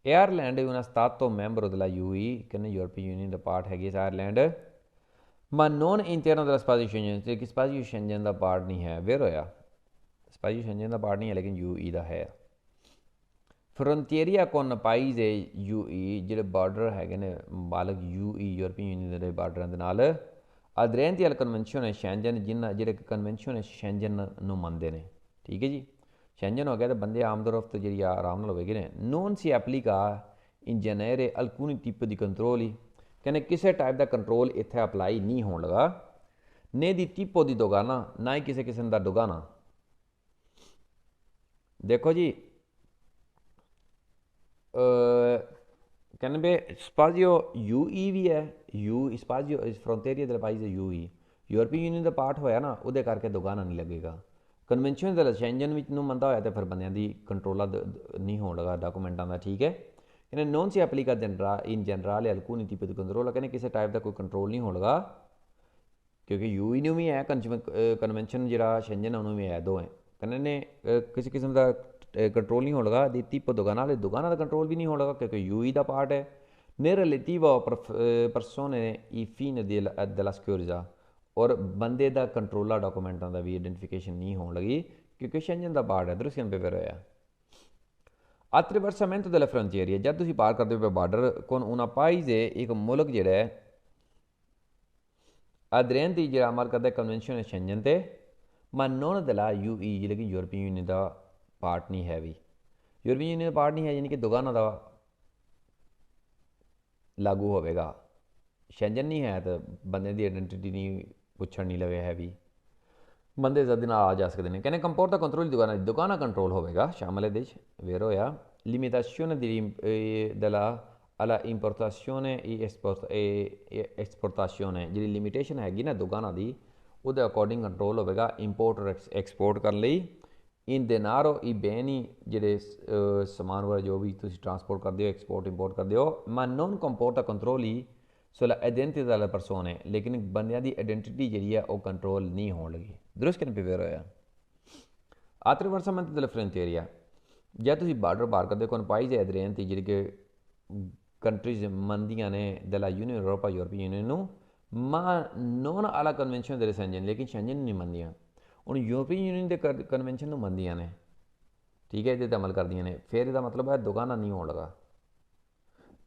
Ireland una stato membro della UE che European Union ਦਾ ਪਾਰਟ ਹੈਗੀ Ireland ma non interno della spazio Schengen che spazio Schengen ਦਾ ਪਾਰਟ ਨਹੀਂ ਹੈ ਵੈਰ ਹੋਇਆ spazio Schengen ਦਾ ਪਾਰਟ ਨਹੀਂ ਹੈ ਲੇਕਿਨ UE ਦਾ ਹੈ frontiera con paese UE ਜਿਹੜੇ ਬਾਰਡਰ ਹੈਗੇ ਨੇ ਮਾਲਕ UE यूरोपियन यूनियन ਦੇ ਬਾਰਡਰਾਂ ਦੇ ਨਾਲ aderenti al convenzione Schengen ਜਿਨ੍ਹਾਂ ਜਿਹੜੇ ਕਨਵੈਨਸ਼ਨ Schengen ਨੂੰ ਮੰਨਦੇ ਨੇ ਠੀਕ ਹੈ ਜੀ Schengen हो गया तो बंदे आमदोरफ्त जी आराम होगी ने non si applica in genere alcuni tipi di controlli कहने किसी टाइप का कंट्रोल इत्थे अप्लाई नहीं होने लगा ने दी टिपो दी दोगाना ना ही किसी किस्म का दुगाना देखो जी कहने बे स्पाजियो यूई भी है स्पाजियो फ्रंटेरिया del paese यूई यूरोपियन यूनियन का पार्ट होया ना उहदे करके दुगाना नहीं लगेगा कन्वेंशन ਦੇ ਸ਼ੈਂਜਨ ਵਿੱਚ ਨੂੰ ਮੰਨਦਾ ਹੋਇਆ ਤਾਂ ਫਿਰ ਬੰਦਿਆਂ ਦੀ ਕੰਟਰੋਲ ਨਹੀਂ ਹੋਣ ਲੱਗਾ ਡਾਕੂਮੈਂਟਾਂ ਦਾ ਠੀਕ ਹੈ ਕਹਿੰਦੇ ਨੋਨ ਸੀ ਐਪਲੀਕਾ ਇਨ ਜਨਰਲ alcuni tipi di controllo ਕਹਿੰਦੇ ਕਿਸੇ ਟਾਈਪ ਦਾ ਕੋਈ ਕੰਟਰੋਲ ਨਹੀਂ ਹੋਣ ਲੱਗਾ ਕਿਉਂਕਿ ਯੂਈ ਨੂੰ ਵੀ ਹੈ ਕਨਵੈਨਸ਼ਨ ਜਿਹੜਾ ਸ਼ੈਂਜਨ ਉਹਨੂੰ ਵੀ ਹੈ ਦੋ ਹੈ ਕਹਿੰਦੇ ਨੇ ਕਿਸੇ ਕਿਸਮ ਦਾ ਕੰਟਰੋਲ ਨਹੀਂ ਹੋਣ ਲੱਗਾ ਦੀ tipo ਦੁਗਾਨਾ ਦਾ ਕੰਟਰੋਲ ਵੀ ਨਹੀਂ ਹੋਣ ਲੱਗਾ ਕਿਉਂਕਿ ਯੂਈ ਦਾ ਪਾਰਟ ਹੈ ਨੇ relativo persone i fine della sicurezza और बंदे का कंट्रोला डॉकूमेंटा का भी आइडेंटिफिकेशन नहीं होने लगी क्योंकि शेंजन का पार्ट है दरअसल पेपर होया attraversamento delle frontiere जब तुम पार करते हो बार्डर con una paese एक मुल्क जोड़ा है aderenti ਜਿਹੜਾ ਅਮਲ ਕਰਦਾ ਕਨਵੈਨਸ਼ਨ ਸ਼ੈਂਜਨ ਤੇ ਮੈਂ ਨੋਨ ਦਲਾ ਯੂਈ ਜਿਹੜਾ ਕਿ ਯੂਰਪੀਅਨ ਯੂਨੀਅਨ ਦਾ ਪਾਰਟ ਨਹੀਂ ਹੈ ਵੀ ਯੂਰਪੀਅਨ ਯੂਨੀਅਨ ਦਾ ਪਾਰਟ ਨਹੀਂ ਹੈ ਯਾਨੀ ਕਿ ਦੁਗਾਨਾ ਦਾ ਲਾਗੂ ਹੋਵੇਗਾ ਸ਼ੈਂਜਨ ਨਹੀਂ ਹੈ ਤਾਂ ਬੰਦੇ ਦੀ ਆਇਡੈਂਟੀਟੀ ਨਹੀਂ ਪੁੱਛਣ ਨਹੀਂ ਲਵੇ ਹੈ ਵੀ ਬੰਦੇ ਜ਼ਦ ਨਾਲ ਆ ਜਾ ਸਕਦੇ ਨੇ ਕਹਿੰਦੇ ਕੰਪੋਰਟ ਦਾ ਕੰਟਰੋਲ ਦੁਕਾਨਾ ਕੰਟਰੋਲ ਹੋਵੇਗਾ ਸ਼ਾਮਲ ਇਹਦੇ 'ਚ ਵੇਰ ਹੋਇਆ limitazione della alla importazione e esportazione ਜਿਹੜੀ ਲਿਮਿਟੇਸ਼ਨ ਹੈਗੀ ਨਾ ਦੁਕਾਨਾਂ ਦੀ ਉਹਦੇ ਅਕੋਰਡਿੰਗ ਕੰਟਰੋਲ ਹੋਵੇਗਾ ਇੰਪੋਰਟ ਔਰ ਐਕਸਪੋਰਟ ਕਰਨ ਲਈ ਇਨ ਦੇਨਾਰੋ i beni ਜਿਹੜੇ ਸਮਾਨ ਵਗੈਰਾ ਜੋ ਵੀ ਤੁਸੀਂ ਟਰਾਂਸਪੋਰਟ ਕਰਦੇ ਹੋ ਐਕਸਪੋਰਟ ਇੰਪੋਰਟ ਕਰਦੇ ਹੋ ma non comporta controlli sulla identità delle persone ਲੇਕਿਨ ਬੰਦਿਆਂ ਦੀ ਆਇਡੈਂਟੀਟੀ ਜਿਹੜੀ ਹੈ ਉਹ ਕੰਟਰੋਲ ਨਹੀਂ ਹੋਣ ਲੱਗੀ ਦਰੁਸਤ ਕਿਨ ਪੇ ਵੇਰ ਹੋਇਆ attraversamento delle frontiere ਜਦ ਤੁਸੀਂ ਬਾਰਡਰ ਪਾਰ ਕਰਦੇ ਕੋਨ ਪਾਈ ਜਾਏ ਅਧਰੇਂਤੀ ਜਿਹੜੀ ਕਿ ਕੰਟਰੀਜ਼ ਮੰਨਦੀਆਂ ਨੇ ਦਲਾ ਯੂਨੀਅਨ ਯੂਰੋਪਾ ਯੂਰਪੀਅਨ ਯੂਨੀਅਨ ਨੂੰ ਮਾ ਨੋਨ ਆਲਾ ਕਨਵੈਨਸ਼ਨ ਦੇ ਸ਼ੈਂਜਨ ਲੇਕਿਨ ਸ਼ੈਂਜਨ ਨਹੀਂ ਮੰਨਦੀਆਂ ਹੁਣ ਯੂਰਪੀਅਨ ਯੂਨੀਅਨ ਦੇ ਕਨਵੈਨਸ਼ਨ ਨੂੰ ਮੰਨਦੀਆਂ ਨੇ ਠੀਕ ਹੈ ਇਹਦੇ 'ਤੇ ਅਮਲ ਕਰਦੀਆਂ ਨੇ ਫਿਰ ਇਹਦਾ ਮਤਲਬ ਹੈ ਦੁਕਾਨਾਂ ਨਹੀਂ ਹੋਣ ਲੱਗਾ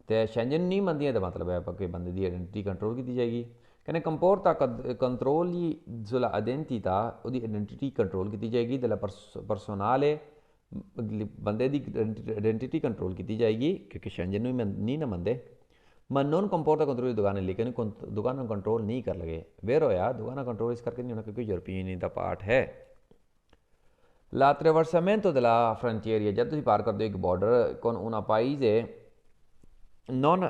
ਅਤੇ ਸ਼ੈਂਜਨ ਨਹੀਂ ਮੰਨਦੀਆਂ ਦਾ ਮਤਲਬ ਹੈ ਕਿ ਬੰਦੇ ਦੀ ਆਇਡੈਂਟੀਟੀ ਕੰਟਰੋਲ ਕੀਤੀ ਜਾਏਗੀ ਕਹਿੰਦੇ ਕੰਪੋਰਟਾ ਕੰਟਰੋਲੀ ਸੁਲਾ ਆਇਡੈਂਟੀਟà ਉਹਦੀ ਆਇਡੈਂਟੀਟੀ ਕੰਟਰੋਲ ਕੀਤੀ ਜਾਏਗੀ ਦਲਾ ਪਰਸੋਨਾਲੇ ਬੰਦੇ ਦੀ ਆਇਡੈਂਟੀਟੀ ਕੰਟਰੋਲ ਕੀਤੀ ਜਾਏਗੀ ਕਿਉਂਕਿ ਸ਼ੈਂਜਨ ਨੂੰ ਨਹੀਂ ਨਾ ਮੰਨਦੇ ਮੈਂ ਨੋਨ ਕੰਪੋਰਟਾ ਕੰਟਰੋਲ ਦੁਕਾਨਾਂ ਲੇਕਿਨ ਦੁਕਾਨਾਂ ਨੂੰ ਕੰਟਰੋਲ ਨਹੀਂ ਕਰ ਲਗੇ ਵੇਰ ਹੋਇਆ ਦੁਕਾਨਾਂ ਕੰਟਰੋਲ ਇਸ ਕਰਕੇ ਨਹੀਂ ਹੋਣਾ ਕਿਉਂਕਿ ਯੂਰਪੀਅਨ ਯੂਨੀਅਨ ਦਾ ਪਾਰਟ ਹੈ ਲਾ attraversamento della frontiera ਜਦ ਤੁਸੀਂ ਪਾਰ ਕਰਦੇ ਹੋ ਇੱਕ border con una paese non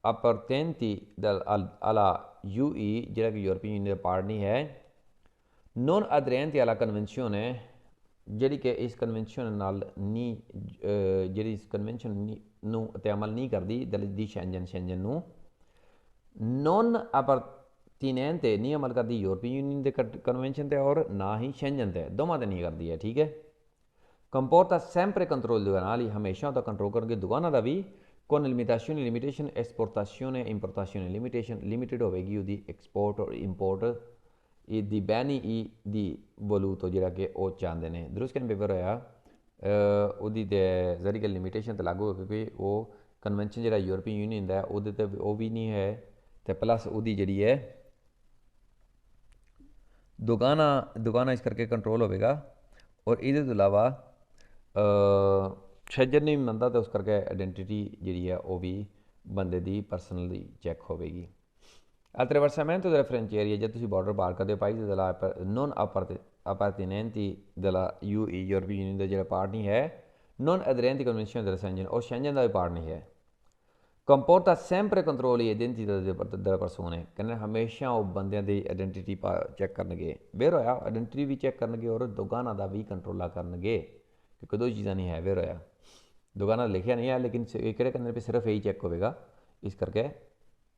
appartenenti alla UE ਜਿਹੜਾ ਕਿ ਯੂਰਪੀਅਨ ਯੂਨੀਅਨ ਦਾ ਪਾਰਟ ਨਹੀਂ ਹੈ non aderenti alla convenzione ਜਿਹੜੀ ਕਿ ਇਸ ਕਨਵੈਨਸ਼ਨ ਨਾਲ ਨਹੀਂ ਜਿਹੜੀ ਇਸ ਕਨਵੈਨਸ਼ਨ ਨੂੰ 'ਤੇ ਅਮਲ ਨਹੀਂ ਕਰਦੀ ਦੀ ਸ਼ੈਂਜਨ ਨੂੰ ਨੋਨ ਅਪਰਟੀਨੈਂਟ ਨਹੀਂ ਅਮਲ ਕਰਦੀ ਯੂਰਪੀਅਨ ਯੂਨੀਅਨ ਦੇ ਕਨਵੈਨਸ਼ਨ 'ਤੇ ਔਰ ਨਾ ਹੀ ਸ਼ੈਂਜਨ 'ਤੇ ਦੋਵਾਂ 'ਤੇ ਨਹੀਂ ਕਰਦੀ ਹੈ ਠੀਕ ਹੈ ਕੰਪੋਰਟਾ ਸੈਂਪਰੇ ਕੰਟਰੋਲ ਦੁਕਾਨਾਂ ਵਾਲੀ ਹਮੇਸ਼ਾ ਉਹਦਾ ਕੰਟਰੋਲ ਕਰਨਗੇ ਦੁਕਾਨਾਂ ਦਾ ਵੀ con ਲਿਮਿਟੇਸ਼ਨ ਐਕਸਪੋਰਟਾzione ਇੰਪੋਰਟਾzione ਲਿਮਿਟਿਡ ਹੋਵੇਗੀ ਉਹਦੀ ਐਕਸਪੋਰਟ ਔਰ ਇੰਪੋਰਟ ਦੀ ਬੈਨੀ ਦੀ ਵਲੂਤੋ ਜਿਹੜਾ ਕਿ ਉਹ ਚਾਹੁੰਦੇ ਨੇ ਦਰੁਸਤ ਕਿਨ ਪੇਪਰ ਹੋਇਆ ਉਹਦੀ ਤੇ ਜ਼ਰੀ ਕਿ ਲਿਮਿਟੇਸ਼ਨ ਤਾਂ ਲਾਗੂ ਹੋ ਕਿਉਂਕਿ ਉਹ ਕਨਵੈਨਸ਼ਨ ਜਿਹੜਾ ਯੂਰਪੀਅਨ ਯੂਨੀਅਨ ਦਾ ਉਹਦੇ 'ਤੇ ਉਹ ਵੀ ਨਹੀਂ ਹੈ ਅਤੇ ਪਲੱਸ ਉਹਦੀ ਜਿਹੜੀ ਹੈ ਦੁਕਾਨਾ ਇਸ ਕਰਕੇ ਕੰਟਰੋਲ ਹੋਵੇਗਾ ਔਰ ਇਹਦੇ ਤੋਂ ਇਲਾਵਾ ਸ਼ੈਂਜਨ ਨਹੀਂ ਮੰਨਦਾ ਤਾਂ ਉਸ ਕਰਕੇ ਆਇਡੈਂਟੀਟੀ ਜਿਹੜੀ ਹੈ ਉਹ ਵੀ ਬੰਦੇ ਦੀ ਪਰਸਨਲੀ ਚੈੱਕ ਹੋਵੇਗੀ attraversamento delle frontiere ਜਦ ਤੁਸੀਂ ਬਾਰਡਰ ਪਾਰ ਕਰਦੇ ਹੋ ਪਾਈ ਦਲਾ ਨੋਨ appartenenti della UE European union ਦਾ ਜਿਹੜਾ ਪਾਰਟ ਨਹੀਂ ਹੈ non aderenti convenzione della Schengen ਔਰ ਸ਼ੈਂਜਨ ਦਾ ਵੀ ਪਾਰਟ ਨਹੀਂ ਹੈ ਕੰਪੋਰਟਾ sempre controlli identità delle persone ਕਹਿੰਦੇ ਹਮੇਸ਼ਾ ਉਹ ਬੰਦਿਆਂ ਦੀ ਆਇਡੈਂਟੀਟੀ ਚੈੱਕ ਕਰਨਗੇ ਵੇਰ ਹੋਇਆ ਆਇਡੈਂਟੀਟੀ ਵੀ ਚੈੱਕ ਕਰਨਗੇ ਔਰ ਦੁਕਾਨਾਂ ਦਾ ਵੀ ਕੰਟਰੋਲ ਕਰਨਗੇ ਕਿਉਂਕਿ ਦੋ ਚੀਜ਼ਾਂ ਨਹੀਂ ਹੈ ਵੇਰ ਹੋਇਆ ਦੁਕਾਨਾਂ ਲਿਖਿਆ ਨਹੀਂ ਹੈ ਲੇਕਿਨ ਕਿਹੜੇ ਕਰਨੇ ਪੇ ਸਿਰਫ ਇਹੀ ਚੈੱਕ ਹੋਵੇਗਾ ਇਸ ਕਰਕੇ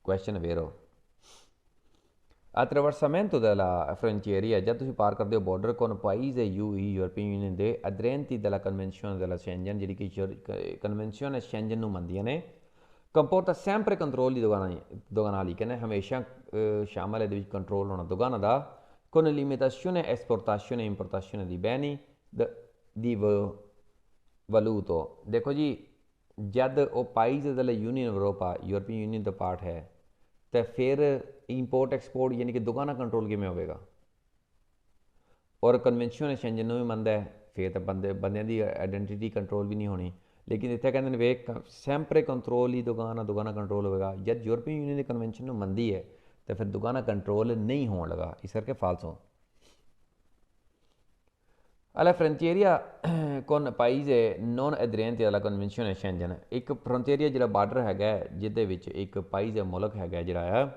ਕੁਐਸਚਨ ਵੇਰ ਹੋ attraversamento della frontiera ਜਦ ਤੁਸੀਂ ਪਾਰ ਕਰਦੇ ਹੋ border con paese UE European union ਦੇ aderenti della convenzione della Schengen ਜਿਹੜੀ ਕਿ ਕਨਵੈਨਸ਼ਨ ਸ਼ੈਂਜਨ ਨੂੰ ਮੰਨਦੀਆਂ ਨੇ ਕੰਪੋਰਟਾ ਸੈਂਪਰੇ ਕੰਟਰੋਲ ਦੀ ਦੁਕਾਨਾਂ ਵਾਲੀ ਕਹਿੰਦੇ ਹਮੇਸ਼ਾ ਸ਼ਾਮਲ ਇਹਦੇ ਵਿੱਚ ਕੰਟਰੋਲ ਹੋਣਾ ਦੁਕਾਨਾਂ ਦਾ con limitazione esportazione importazione di beni di valuto ਦੇਖੋ ਜੀ ਜਦ ਉਹ ਪਾਈਜ਼ ਦella ਯੂਨੀਅਨ ਯੂਰੋਪਾ ਯੂਰਪੀਅਨ ਯੂਨੀਅਨ ਦਾ ਪਾਰਟ ਹੈ ਤਾਂ ਫਿਰ ਇੰਪੋਰਟ ਐਕਸਪੋਰਟ ਯਾਨੀ ਕਿ ਦੁਕਾਨਾਂ ਕੰਟਰੋਲ ਕਿਵੇਂ ਹੋਵੇਗਾ ਔਰ ਕਨਵੈਨਸ਼ਨ ਸ਼ੈਂਜਨ ਨੂੰ ਵੀ ਮੰਨਦਾ ਹੈ ਫਿਰ ਤਾਂ ਬੰਦਿਆਂ ਦੀ ਆਇਡੈਂਟੀਟੀ ਕੰਟਰੋਲ ਵੀ ਨਹੀਂ ਹੋਣੀ ਲੇਕਿਨ ਇੱਥੇ ਕਹਿੰਦੇ ਨੇ ਵੇਖ ਸੈਂਪਰੇ ਕੰਟਰੋਲ ਹੀ ਦੁਕਾਨਾਂ ਕੰਟਰੋਲ ਹੋਵੇਗਾ ਜਦ ਯੂਰਪੀਅਨ ਯੂਨੀਅਨ ਦੀ ਕਨਵੈਨਸ਼ਨ ਨੂੰ ਮੰਨਦੀ ਹੈ ਤਾਂ ਫਿਰ ਦੁਕਾਨਾਂ ਕੰਟਰੋਲ ਨਹੀਂ ਹੋਣ ਲੱਗਾ ਇਸ ਕਰਕੇ ਫਾਲਸੋ alla frontiera con paese non aderenti alla convenzione Schengen ਇੱਕ ਫਰੰਟੀਰੀਆ ਜਿਹੜਾ ਬਾਰਡਰ ਹੈਗਾ ਜਿਹਦੇ ਵਿੱਚ ਇੱਕ ਪਾਈਜ਼ ਮੁਲਕ ਹੈਗਾ ਜਿਹੜਾ ਆ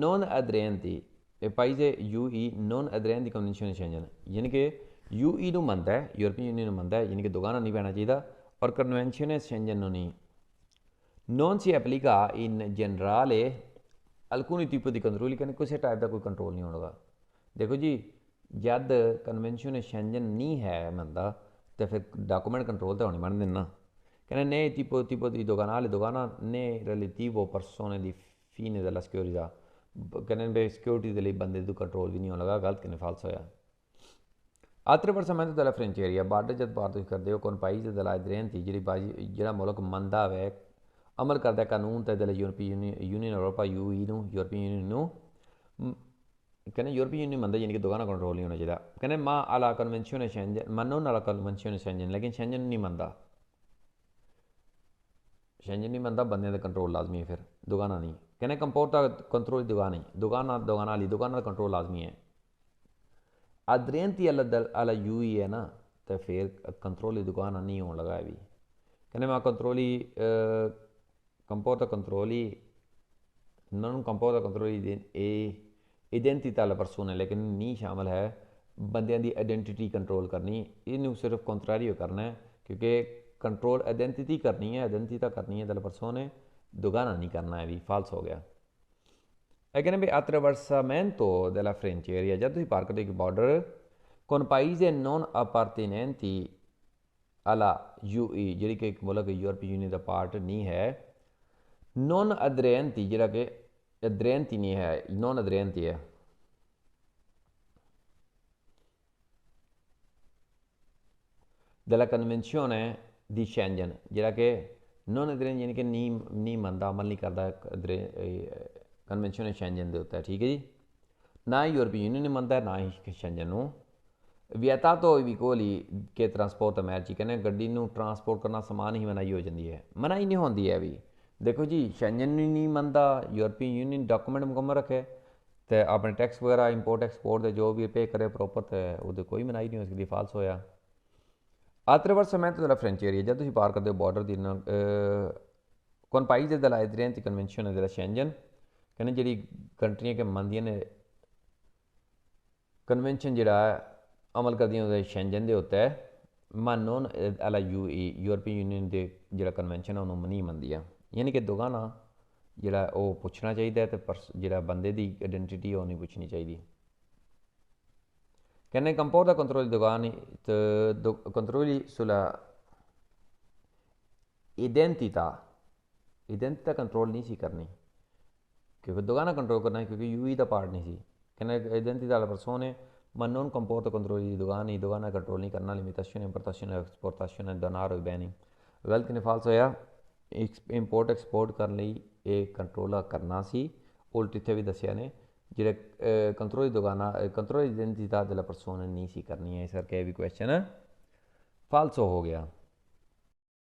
non aderenti ਇਹ ਪਾਈਜ਼ UE non aderenti convenzione Schengen ਯਾਨੀ ਕਿ UE ਨੂੰ ਮੰਨਦਾ ਹੈ ਯੂਰਪੀਅਨ ਯੂਨੀਅਨ ਨੂੰ ਮੰਨਦਾ ਹੈ ਯਾਨੀ ਕਿ ਦੁਕਾਨਾ ਨਹੀਂ ਪੈਣਾ ਚਾਹੀਦਾ ਔਰ ਕਨਵੈਨਸ਼ਨ Schengen ਨੂੰ ਨਹੀਂ non si applica in generale alcuni tipi di controlli ਕਹਿੰਦੇ ਕਿਸੇ ਟਾਈਪ ਦਾ ਕੋਈ ਕੰਟਰੋਲ ਨਹੀਂ ਹੋਣਾ ਦੇਖੋ ਜੀ ਜਦ ਕਨਵੈਨਸ਼ਨ ਸ਼ੈਂਜਨ ਨਹੀਂ ਹੈ ਮੰਨਦਾ ਤਾਂ ਫਿਰ ਡਾਕੂਮੈਂਟ ਕੰਟਰੋਲ ਤਾਂ ਹੋਣੀ ਬਣਦੇ ਨਾ ਕਹਿੰਦੇ ਨੇ tipo di dogana né relativo persone di fine della sicurezza ਕਹਿੰਦੇ ਬਈ ਸਿਕਿਉਰਿਟੀ ਦੇ ਲਈ ਬੰਦੇ ਦਾ ਕੰਟਰੋਲ ਵੀ ਨਹੀਂ ਹੋਣ ਲੱਗਾ ਗਲਤ ਕਿਨੇ ਫਾਲਸ ਹੋਇਆ attraversamento della frontiera ਬਾਰਡਰ ਜਦ ਪਾਰ ਤੁਸੀਂ ਕਰਦੇ ਹੋ ਕੋਨ ਪਾਈਜ਼ ਦਲਾ aderenti ਜਿਹੜਾ ਮੁਲਕ ਮੰਨਦਾ ਹੈ ਅਮਲ ਕਰਦਾ ਕਾਨੂੰਨ ਤੇ ਦਲਾ ਯੂਰਪੀਅਨ ਯੂਨੀਅਨ ਯੂਰੋਪਾ UE ਨੂੰ ਯੂਰਪੀਅਨ ਯੂਨੀਅਨ ਨੂੰ कहने यूरोपीय यूनियन मंदा यानी कि दुकाना कंट्रोल नहीं होना चाहिए कहने माँ अला कन्वेंशन शेंजन मनो अला कन्वेंशन शेंजन लेकिन शेंजन नहीं मनता शेंजन नहीं मनता बंदे का कंट्रोल लाजमी है फिर दुकाना नहीं कहने कंपोर्ट का कंट्रोल दुकान नहीं दुकाना दुकाना वाली दुकाना का कंट्रोल लाजमी है अदरेंती अला यू ही है ना तो फिर कंट्रोल दुकाना नहीं होने लगा अभी कहने मैं कंट्रोल ही कंपोर्ट का कंट्रोल ही non comporta controlli e identità alla persona लेकिन नहीं शामिल है बंदियां दी आइडेंटिटी कंट्रोल करनी इनू सिर्फ कंट्रारी करना है क्योंकि कंट्रोल आइडेंटिटी करनी है आइडेंटिटा करनी है delle persone dogana नहीं करना है भी फाल्स हो गया è che ne attraversamento della frontiera già tu parli di border con paesi non appartenenti alla UE ਜਿਹੜੀ ਕਿ ਮੁਲਕ ਯੂਰਪੀ ਯੂਨੀਅਨ ਦਾ ਪਾਰਟ ਨਹੀਂ ਹੈ non aderenti ਜਿਹੜਾ ਕਿ aderenti नहीं है non aderenti है della convenzione di Schengen ਜਿਹੜਾ कि non aderenti यानी कि नहीं मनता अमल नहीं करता कन्वेंशन शेंजन ਦੇ ਉੱਤੇ ठीक है जी ना ही यूरोपी यूनियन ने मनता ना ही शेंजन ਨੂੰ ਵਿਅਤਾਤੋ ਵੀ ਕੋਲੀ के ट्रांसपोर्ट अमेरिकी कहने ਗੱਡੀ ਨੂੰ ट्रांसपोर्ट करना समान ही मनाही हो जाती है मनाही नहीं होती है भी देखो जी शेंजन नहीं मनता यूरोपीय यूनियन डॉक्यूमेंट मुकम्मल रखे तो अपने टैक्स वगैरह इंपोर्ट एक्सपोर्ट के जो भी पे करे प्रॉपर तो वो कोई मनाही नहीं हो सकती फाल्स होया attraversamento della frontiera जब तुम पार करते हो बॉर्डर दी con paesi della aderenti convenzione della Schengen कहने जी कंट्रियां के मनदियां ने कन्वेंशन जरा अमल कर दिया शेंजन के उत्ते मैं नॉन अला यूरोपीय यूनियन के जो कन्वेंशन है उन्होंने नहीं मनदियां यानी कि दुगाना जरा वो पुछना चाहिए तो जरा बंदे की आइडेंटिटी वो नहीं पुछनी चाहिए कहने कंपोर्ट का कंट्रोल दुकान कंट्रोल सुला इडेंटिटा कंट्रोल नहीं सी करनी क्योंकि दुकाना कंट्रोल करना है क्योंकि यूई का पार्ट नहीं सी कहने इडेंटिटा वाला परसोने ma non comporta controlli di dogana control नहीं करना लिमिटेशन इंपोर्टेशन एक्सपोर्टेशन दोनार बैनिंग गलत ने फाल्स होया इंपोर्ट एक्सपोर्ट करने ਲਈ ਇਹ ਕੰਟਰੋਲ ਕਰਨਾ ਸੀ ਉਲਟ ਇੱਥੇ ਵੀ ਦੱਸਿਆ ਨੇ ਜਿਹੜੇ ਕੰਟਰੋਲ ਦੁਕਾਨਾ ਕੰਟਰੋਲ ਆਇਡੈਂਟੀਟà della persona ਨਹੀਂ ਸੀ ਕਰਨੀ ਹੈ ਇਸ ਕਰਕੇ ਇਹ ਵੀ ਕੁਐਸਚਨ ਫਾਲਸ ਹੋ ਗਿਆ